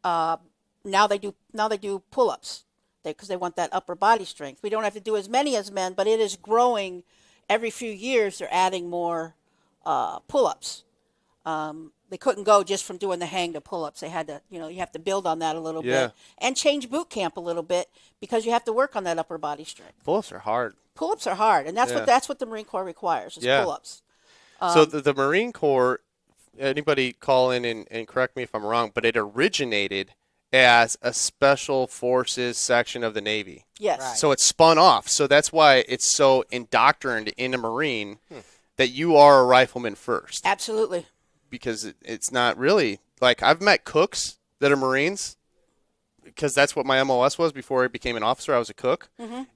S2: Now they do pull-ups because they want that upper body strength. We don't have to do as many as men, but it is growing every few years. They're adding more pull-ups. They couldn't go just from doing the hang to pull-ups. They had to, you have to build on that a little
S1: Yeah.
S2: bit and change boot camp a little bit because you have to work on that upper body strength.
S1: Pull-ups are hard.
S2: Pull-ups are hard, and that's
S1: Yeah.
S2: what the Marine Corps requires is
S1: Yeah.
S2: pull-ups.
S1: So the Marine Corps, anybody call in and correct me if I'm wrong, but it originated as a special forces section of the Navy.
S2: Yes.
S4: Right.
S1: So it spun off. So that's why it's so indoctrined in a Marine that you are a rifleman first.
S2: Absolutely.
S1: Because it's not really like I've met cooks that are Marines because that's what my MOS was before I became an officer. I was a cook,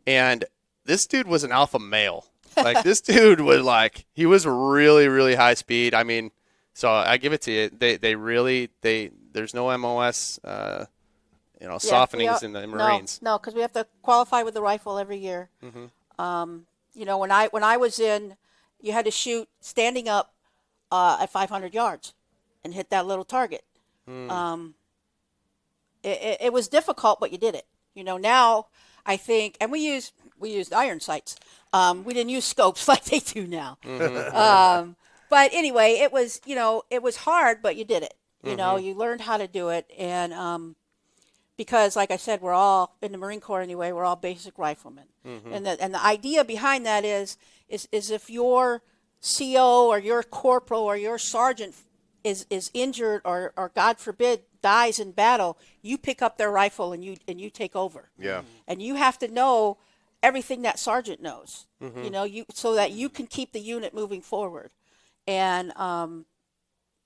S1: and this dude was an alpha male. Like this dude was he was really really high speed. I mean, so I give it to you. There's no MOS softenings in the Marines.
S2: No, because we have to qualify with the rifle every year. When I was in, you had to shoot standing up at 500 yards and hit that little target. It was difficult, but you did it. Now I think, and we used iron sights. We didn't use scopes like they do now. But anyway, it was hard, but you did it. You learned how to do it, and because, like I said, we're all in the Marine Corps anyway. We're all basic riflemen, and the idea behind that is if your CO or your corporal or your sergeant is injured or God forbid dies in battle, you pick up their rifle and you take over.
S3: Yeah.
S2: And you have to know everything that sergeant knows. So that you can keep the unit moving forward, and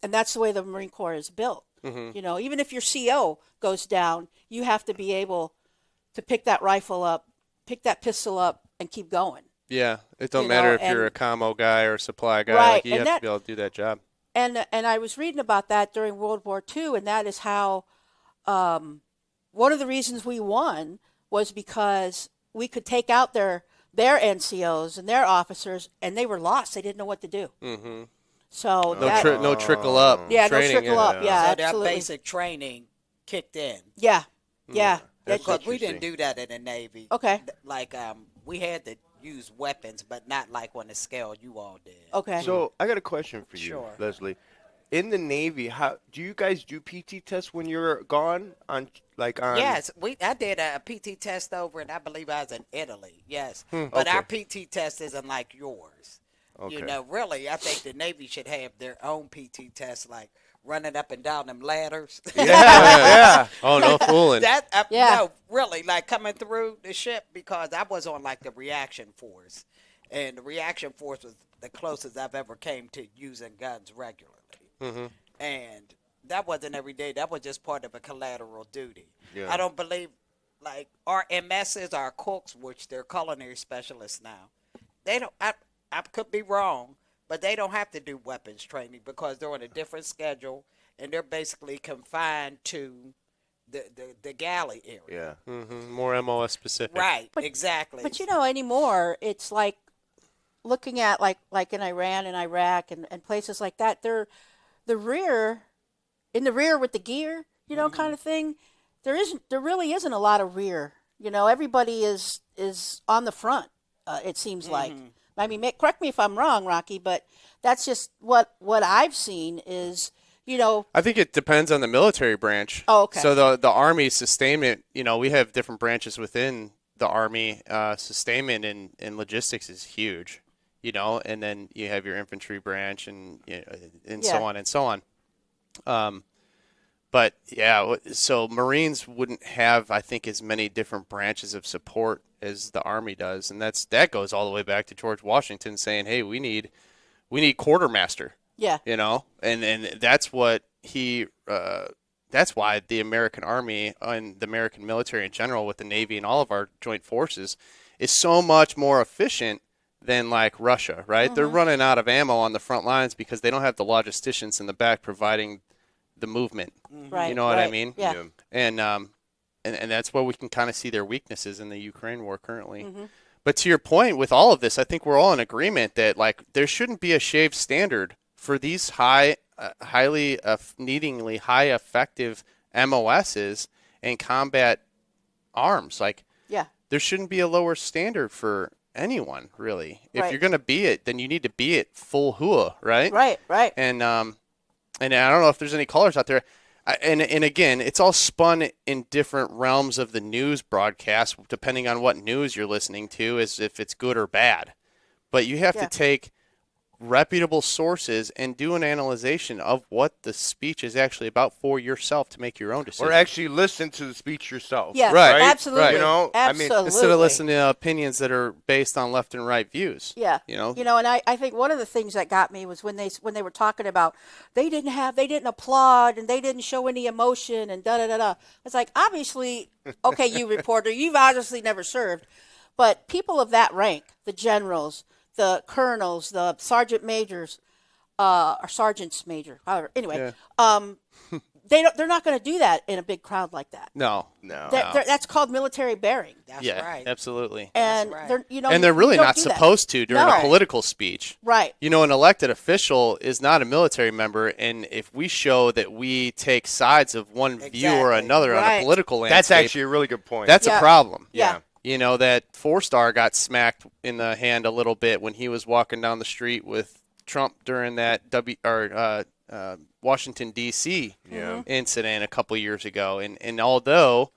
S2: that's the way the Marine Corps is built. Even if your CO goes down, you have to be able to pick that rifle up, pick that pistol up, and keep going.
S1: Yeah, it don't matter if you're a commo guy or a supply guy.
S2: Right,
S1: You have to be able to do that job.
S2: And I was reading about that during World War II, and that is how one of the reasons we won was because we could take out their NCOs and their officers, and they were lost. They didn't know what to do. So
S1: No trickle up.
S2: Yeah,
S1: training,
S2: no trickle up. Yeah,
S4: So
S2: absolutely.
S4: that basic training kicked in.
S2: Yeah.
S3: That's
S4: Because we
S3: interesting.
S4: didn't do that in the Navy.
S2: Okay.
S4: Like we had to use weapons, but not like on the scale you all did.
S2: Okay.
S3: So I got a question for you,
S4: Sure.
S3: Leslie. In the Navy, how do you guys do PT tests when you're gone on?
S4: Yes, I did a PT test over, and I believe I was in Italy. Yes, but
S3: Okay.
S4: our PT test isn't like yours.
S3: Okay.
S4: Really, I think the Navy should have their own PT test, like running up and down them ladders.
S3: Yeah.
S1: Oh, no fooling.
S4: No, really, like coming through the ship, because I was on like the reaction force, and the reaction force was the closest I've ever came to using guns regularly. And that wasn't every day. That was just part of a collateral duty.
S3: Yeah.
S4: I don't believe, like, our MSs, our cooks, which they're culinary specialists now, they don't, I could be wrong, but they don't have to do weapons training because they're on a different schedule, and they're basically confined to the galley area.
S3: Yeah.
S1: More MOS specific.
S4: Right, exactly.
S2: But you know, anymore, it's like looking at like in Iran and Iraq and places like that. They're the rear, in the rear with the gear, you know, kind of thing. There really isn't a lot of rear. You know, everybody is on the front. It seems like. I mean, correct me if I'm wrong, Rocky, but that's just what I've seen is, you know.
S1: I think it depends on the military branch.
S2: Oh, okay.
S1: So the Army sustainment, you know, we have different branches within the Army. Sustainment and logistics is huge, you know, and then you have your infantry branch and so on and so on. But yeah, so Marines wouldn't have, I think, as many different branches of support as the Army does, and that goes all the way back to George Washington saying, "Hey, we need quartermaster."
S2: Yeah.
S1: You know, and that's what that's why the American Army and the American military in general, with the Navy and all of our joint forces, is so much more efficient than like Russia, right? They're running out of ammo on the front lines because they don't have the logisticians in the back providing the movement.
S2: Right.
S1: You know what I
S2: right.
S1: mean?
S2: Yeah.
S1: And that's where we can kind of see their weaknesses in the Ukraine war currently. But to your point, with all of this, I think we're all in agreement that like there shouldn't be a shaved standard for these highly needingly high effective MOSs and combat arms. Like,
S2: Yeah.
S1: there shouldn't be a lower standard for anyone, really. If
S2: Right.
S1: you're going to be it, then you need to be it full hua, right?
S2: Right. Right.
S1: And I don't know if there's any callers out there. And again, it's all spun in different realms of the news broadcast, depending on what news you're listening to, as if it's good or bad. But you have
S2: Yeah.
S1: to take reputable sources and do an analyzation of what the speech is actually about for yourself to make your own decision.
S3: Or actually listen to the speech yourself.
S2: Yeah.
S1: Right,
S2: Absolutely.
S3: right. You know, I mean,
S2: absolutely.
S1: Instead of listening to opinions that are based on left and right views.
S2: Yeah.
S1: You know?
S2: and I think one of the things that got me was when they were talking about they didn't applaud and they didn't show any emotion and da da da da. It's like, obviously, okay, you reporter, you've obviously never served, but people of that rank, the generals, the colonels, the sergeant majors, or sergeants major, however, anyway, they're not going to do that in a big crowd like that.
S1: No.
S2: That's called military bearing.
S4: That's
S1: Yeah,
S4: right.
S1: absolutely.
S2: And
S4: right.
S2: they're
S1: really
S2: you don't
S1: not
S2: do that.
S1: supposed to during
S2: No.
S1: a political speech.
S2: Right.
S1: You know, an elected official is not a military member, and if we show that we take sides of one view or
S4: Exactly.
S1: another on
S2: Right.
S1: a political landscape,
S3: That's actually a really good point.
S1: that's
S2: Yeah.
S1: a problem.
S2: Yeah.
S1: You know, that 4-star got smacked in the hand a little bit when he was walking down the street with Trump during that Washington, D.C. incident a couple years ago. And although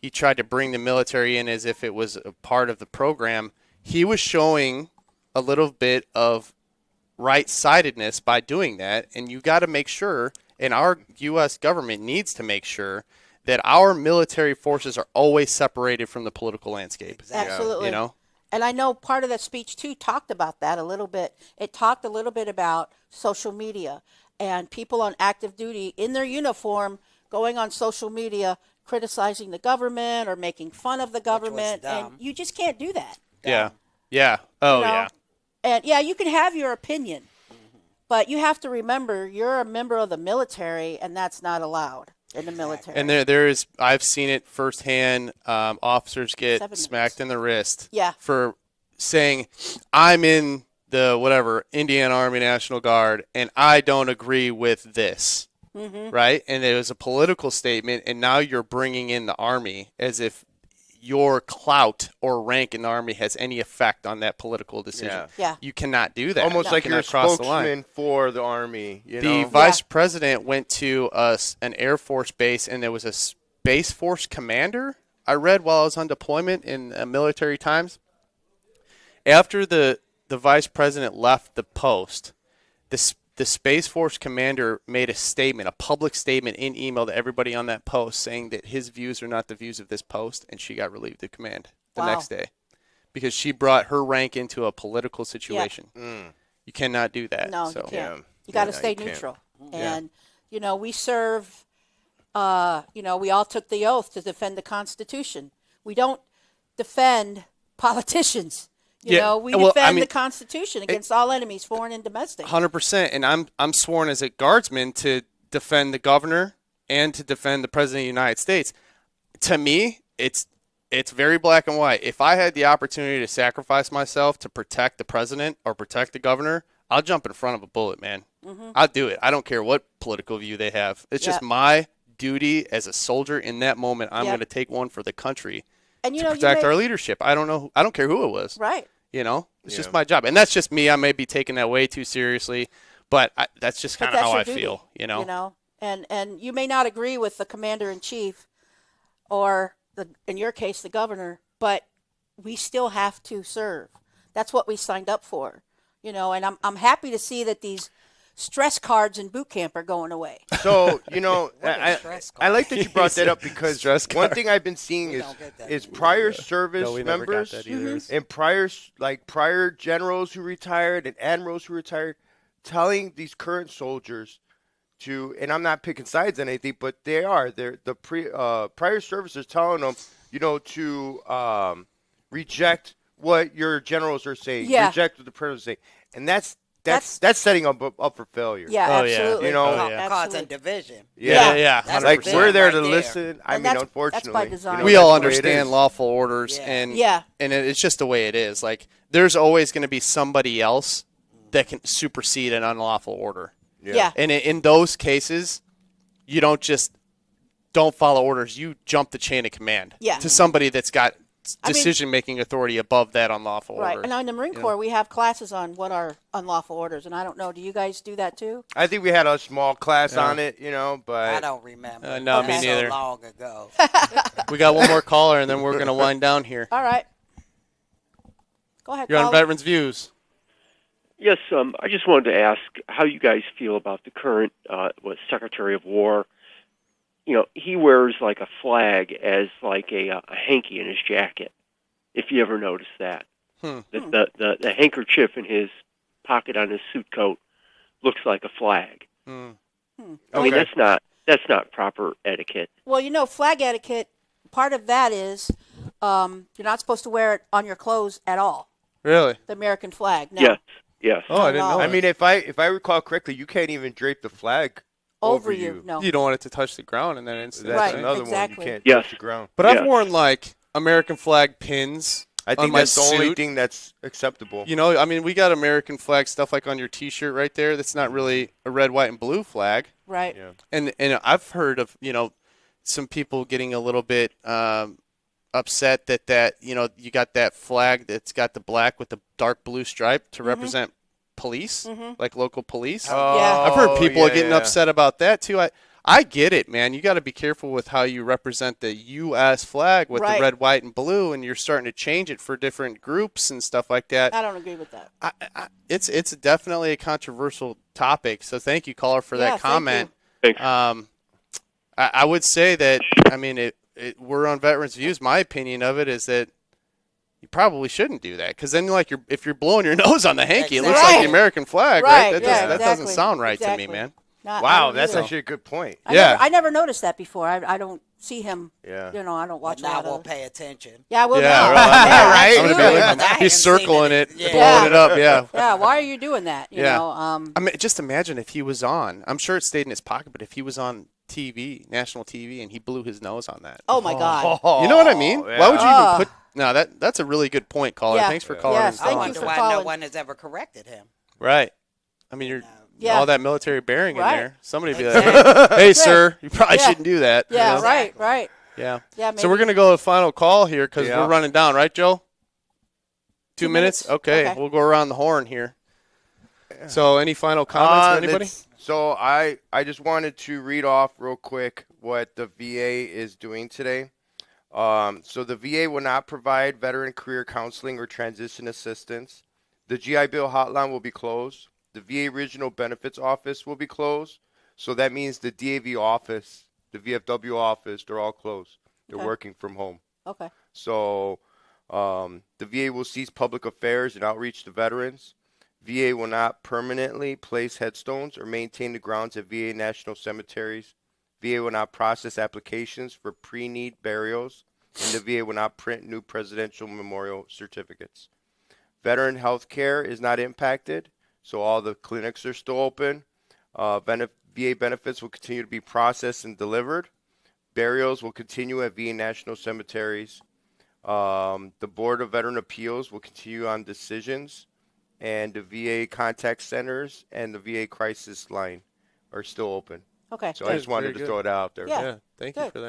S1: he tried to bring the military in as if it was a part of the program, he was showing a little bit of right-sidedness by doing that. And you got to make sure, and our U.S. government needs to make sure, that our military forces are always separated from the political landscape.
S2: Absolutely.
S1: You know?
S2: And I know part of that speech too talked about that a little bit. It talked a little bit about social media and people on active duty in their uniform going on social media criticizing the government or making fun of the government, and
S4: dumb.
S2: you just can't do that.
S1: Yeah. Yeah. Oh,
S2: you know?
S1: yeah.
S2: And yeah, you can have your opinion, but you have to remember you're a member of the military, and that's not allowed in the military.
S1: And there is, I've seen it firsthand. Officers get
S2: 7
S1: smacked in the wrist
S2: Yeah.
S1: for saying, I'm in the whatever Indiana Army National Guard, and I don't agree with this. Right? And it was a political statement, and now you're bringing in the Army as if your clout or rank in the Army has any effect on that political decision.
S2: Yeah.
S1: You cannot do that.
S3: Almost
S1: You
S3: like you're a
S1: cannot cross the line.
S3: spokesman for the Army. You
S1: The
S3: know?
S1: vice president went to an Air Force base, and there was a Space Force commander I read while I was on deployment in military times. After the vice president left the post, the Space Force commander made a statement, a public statement in email to everybody on that post saying that his views are not the views of this post, and she got relieved of command the
S2: Wow.
S1: next day because she brought her rank into a political situation. You cannot do that.
S2: No,
S1: so.
S2: you can't.
S3: Yeah.
S2: You got to
S3: Yeah,
S2: stay
S3: you can't.
S2: neutral. And, we serve, we all took the oath to defend the Constitution. We don't defend politicians. We
S1: Well,
S2: defend
S1: I mean,
S2: the Constitution against all enemies, foreign and domestic.
S1: 100%, and I'm sworn as a guardsman to defend the governor and to defend the President of the United States. To me, it's very black and white. If I had the opportunity to sacrifice myself to protect the president or protect the governor, I'll jump in front of a bullet, man. I'll do it. I don't care what political view they have. It's just my duty as a soldier in that moment. I'm going to take one for the country
S2: And
S1: to protect our leadership. I don't care who it was.
S2: Right.
S1: It's just my job. And that's just me. I may be taking that way too seriously, but that's just kind of how I feel,
S2: And you may not agree with the commander-in-chief or, in your case, the governor, but we still have to serve. That's what we signed up for, and I'm happy to see that these stress cards in boot camp are going away.
S3: So, I like that you brought that up because one thing I've been seeing is prior service members and prior generals who retired and admirals who retired telling these current soldiers to, and I'm not picking sides on anything, but they're the prior services telling them, to reject what your generals are saying, reject what the president's saying, and that's setting up for failure.
S2: Yeah, absolutely.
S4: Causing division.
S1: Yeah.
S3: Like we're there to
S4: right
S3: listen.
S2: And
S3: Unfortunately,
S2: that's by design.
S1: We all understand lawful orders, and
S2: Yeah.
S1: and it's just the way it is. Like there's always going to be somebody else that can supersede an unlawful order.
S2: Yeah.
S1: And in those cases, you don't follow orders. You jump the chain of command to somebody that's got decision-making authority above that unlawful
S2: Right.
S1: order.
S2: And in the Marine Corps, we have classes on what are unlawful orders, and I don't know. Do you guys do that too?
S3: I think we had a small class on it, but
S4: I don't remember.
S1: No, me
S4: So
S1: neither.
S4: long ago.
S1: We got one more caller, and then we're going to wind down here.
S2: All right. Go ahead,
S1: You're on
S2: caller.
S1: Veterans Views.
S10: Yes, I just wanted to ask how you guys feel about the current Secretary of War. He wears like a flag as like a hanky in his jacket, if you ever noticed that. The handkerchief in his pocket on his suit coat looks like a flag. I mean, that's not proper etiquette.
S2: Well, flag etiquette, part of that is you're not supposed to wear it on your clothes at all.
S1: Really?
S2: The American flag. No.
S10: Yes.
S1: Oh, I didn't know.
S3: I mean, if I recall correctly, you can't even drape the flag
S2: over you. No.
S1: You don't want it to touch the ground in that instance.
S3: That's
S2: Right,
S3: another
S2: exactly.
S3: one. You can't
S10: Yes.
S3: touch the ground.
S1: But I've worn like American flag pins.
S3: I think
S1: on my
S3: that's the only
S1: suit.
S3: thing that's acceptable.
S1: I mean, we got American flag stuff like on your T-shirt right there. That's not really a red, white, and blue flag.
S2: Right.
S3: Yeah.
S1: And I've heard of some people getting a little bit upset that you got that flag that's got the black with the dark blue stripe to represent police, like local police.
S2: Yeah.
S1: I've heard people
S3: yeah,
S1: getting
S3: yeah.
S1: upset about that too. I get it, man. You got to be careful with how you represent the U.S. flag with
S2: Right.
S1: the red, white, and blue, and you're starting to change it for different groups and stuff like that.
S2: I don't agree with that.
S1: It's definitely a controversial topic. So thank you, caller, for that
S2: thank
S1: comment.
S10: Thanks.
S1: I would say that we're on Veterans Views. My opinion of it is that you probably shouldn't do that because then, if you're blowing your nose on the hanky, it looks
S2: Right.
S1: like the American flag,
S2: Right,
S1: right?
S2: yeah,
S1: That doesn't
S2: exactly.
S1: sound right
S2: Exactly.
S1: to me, man.
S2: I
S3: Wow,
S2: don't
S3: that's
S2: either.
S3: actually a good point.
S2: I never noticed that before. I don't see him.
S3: Yeah.
S2: I don't watch a
S4: Now
S2: lot
S4: we'll
S2: of.
S4: pay attention.
S2: Yeah, I will
S1: Yeah,
S2: now.
S1: right.
S2: Yeah,
S3: Right?
S1: I'm gonna be
S2: absolutely.
S1: like,
S4: I haven't
S1: he's
S4: seen
S1: circling
S4: it.
S1: it,
S4: Yeah.
S1: blowing it up. Yeah.
S2: Yeah, why are you doing that?
S1: Yeah.
S2: I
S1: mean, just imagine if he was on. I'm sure it stayed in his pocket, but if he was on TV, national TV, and he blew his nose on that.
S2: oh my God.
S1: You know what I mean?
S3: yeah.
S1: Why would you even put? No, that's a really good point, caller.
S2: Yeah.
S1: Thanks for calling.
S2: Yes,
S1: and
S2: thank
S4: I
S2: you
S1: telling
S4: wonder
S2: for
S4: why
S2: calling.
S4: no one has ever corrected him.
S1: Right. I mean, you're
S2: Yeah.
S1: all that military bearing
S2: Right.
S1: in there. Somebody be like, hey, sir, you probably
S2: Yeah.
S1: shouldn't do that.
S2: Yeah,
S1: You know?
S2: right.
S1: Yeah.
S2: Yeah,
S1: So we're
S2: maybe.
S1: going to go to the final call here because
S3: Yeah.
S1: we're running down, right, Joe? 2 minutes?
S2: minutes?
S1: Okay.
S2: Okay.
S1: We'll go around the horn here. So any final comments from anybody?
S3: So I just wanted to read off real quick what the VA is doing today. So the VA will not provide veteran career counseling or transition assistance. The GI Bill hotline will be closed. The VA Regional Benefits Office will be closed. So that means the DAV office, the VFW office, they're all closed. They're
S2: Okay.
S3: working from home.
S2: Okay.
S3: So the VA will cease public affairs and outreach to veterans. VA will not permanently place headstones or maintain the grounds at VA national cemeteries. VA will not process applications for pre-need burials, and the VA will not print new presidential memorial certificates. Veteran health care is not impacted, so all the clinics are still open. VA benefits will continue to be processed and delivered. Burials will continue at VA national cemeteries. The Board of Veteran Appeals will continue on decisions, and the VA contact centers and the VA crisis line are still open.
S2: Okay.
S3: So I just wanted
S1: Very
S3: to
S1: good.
S3: throw it out there.
S2: Yeah.
S1: Yeah, thank you
S2: Good.
S1: for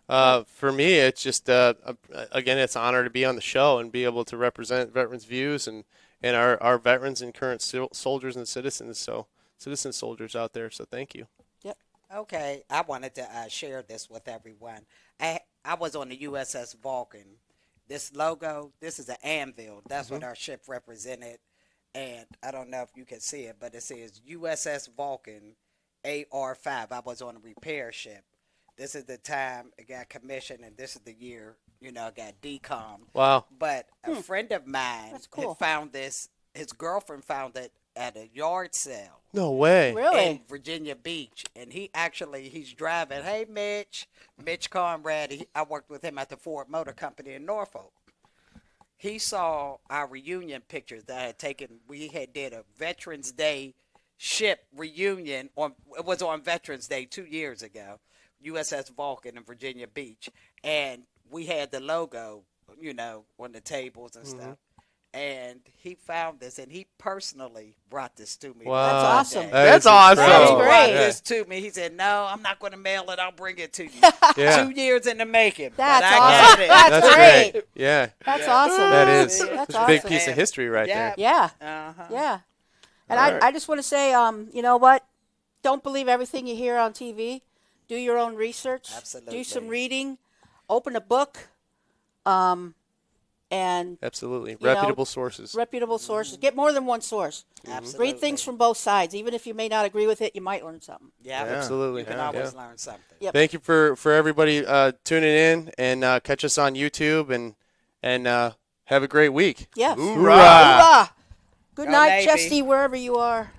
S1: that. For me, it's just again, it's an honor to be on the show and be able to represent veterans' views and our veterans and current soldiers and citizens. So citizen soldiers out there. So thank you.
S4: Okay, I wanted to share this with everyone. I was on the USS Vulcan. This logo, this is an anvil. That's what our ship represented. And I don't know if you can see it, but it says USS Vulcan AR-5. I was on a repair ship. This is the time it got commissioned, and this is the year, it got decommed.
S1: Wow.
S4: But a friend of mine
S2: That's cool.
S4: had found this. His girlfriend found it at a yard sale
S1: No way.
S4: in
S2: Really?
S4: Virginia Beach, and he's driving. Hey, Mitch Conrad. I worked with him at the Ford Motor Company in Norfolk. He saw our reunion pictures that I had taken. We had did a Veterans Day ship reunion it was on Veterans Day 2 years ago, USS Vulcan in Virginia Beach, and we had the logo, on the tables and stuff. And he found this, and he personally brought this to me.
S1: Wow.
S2: That's awesome.
S3: That's
S1: is
S3: awesome.
S2: That's
S1: incredible.
S2: great.
S4: He brought
S1: Yeah.
S4: this to me. He said, "No, I'm not going to mail it. I'll bring it to you."
S1: Yeah.
S4: 2 years in the making.
S2: That's
S4: but I
S2: awesome.
S4: got it.
S2: That's great.
S1: Yeah.
S2: That's awesome.
S1: That is.
S2: That's
S1: It's a big
S2: awesome.
S1: piece of history right there.
S2: Yeah.
S4: Uh-huh.
S2: Yeah. And
S3: All right.
S2: I just want to say, you know what? Don't believe everything you hear on TV. Do your own research.
S4: Absolutely.
S2: Do some reading. Open a book. And
S1: Absolutely.
S2: know,
S1: Reputable sources.
S2: reputable sources. Get more than one source.
S4: Absolutely.
S2: Read things from both sides. Even if you may not agree with it, you might learn something.
S4: Yeah.
S1: Absolutely.
S4: You can
S1: Yeah.
S4: always learn something.
S2: Yep.
S1: Thank you for everybody tuning in and catch us on YouTube and have a great week.
S2: Yeah.
S3: Hoorah.
S2: Hoorah. Good
S4: Go
S2: night,
S4: Navy.
S2: Chesty, wherever you are.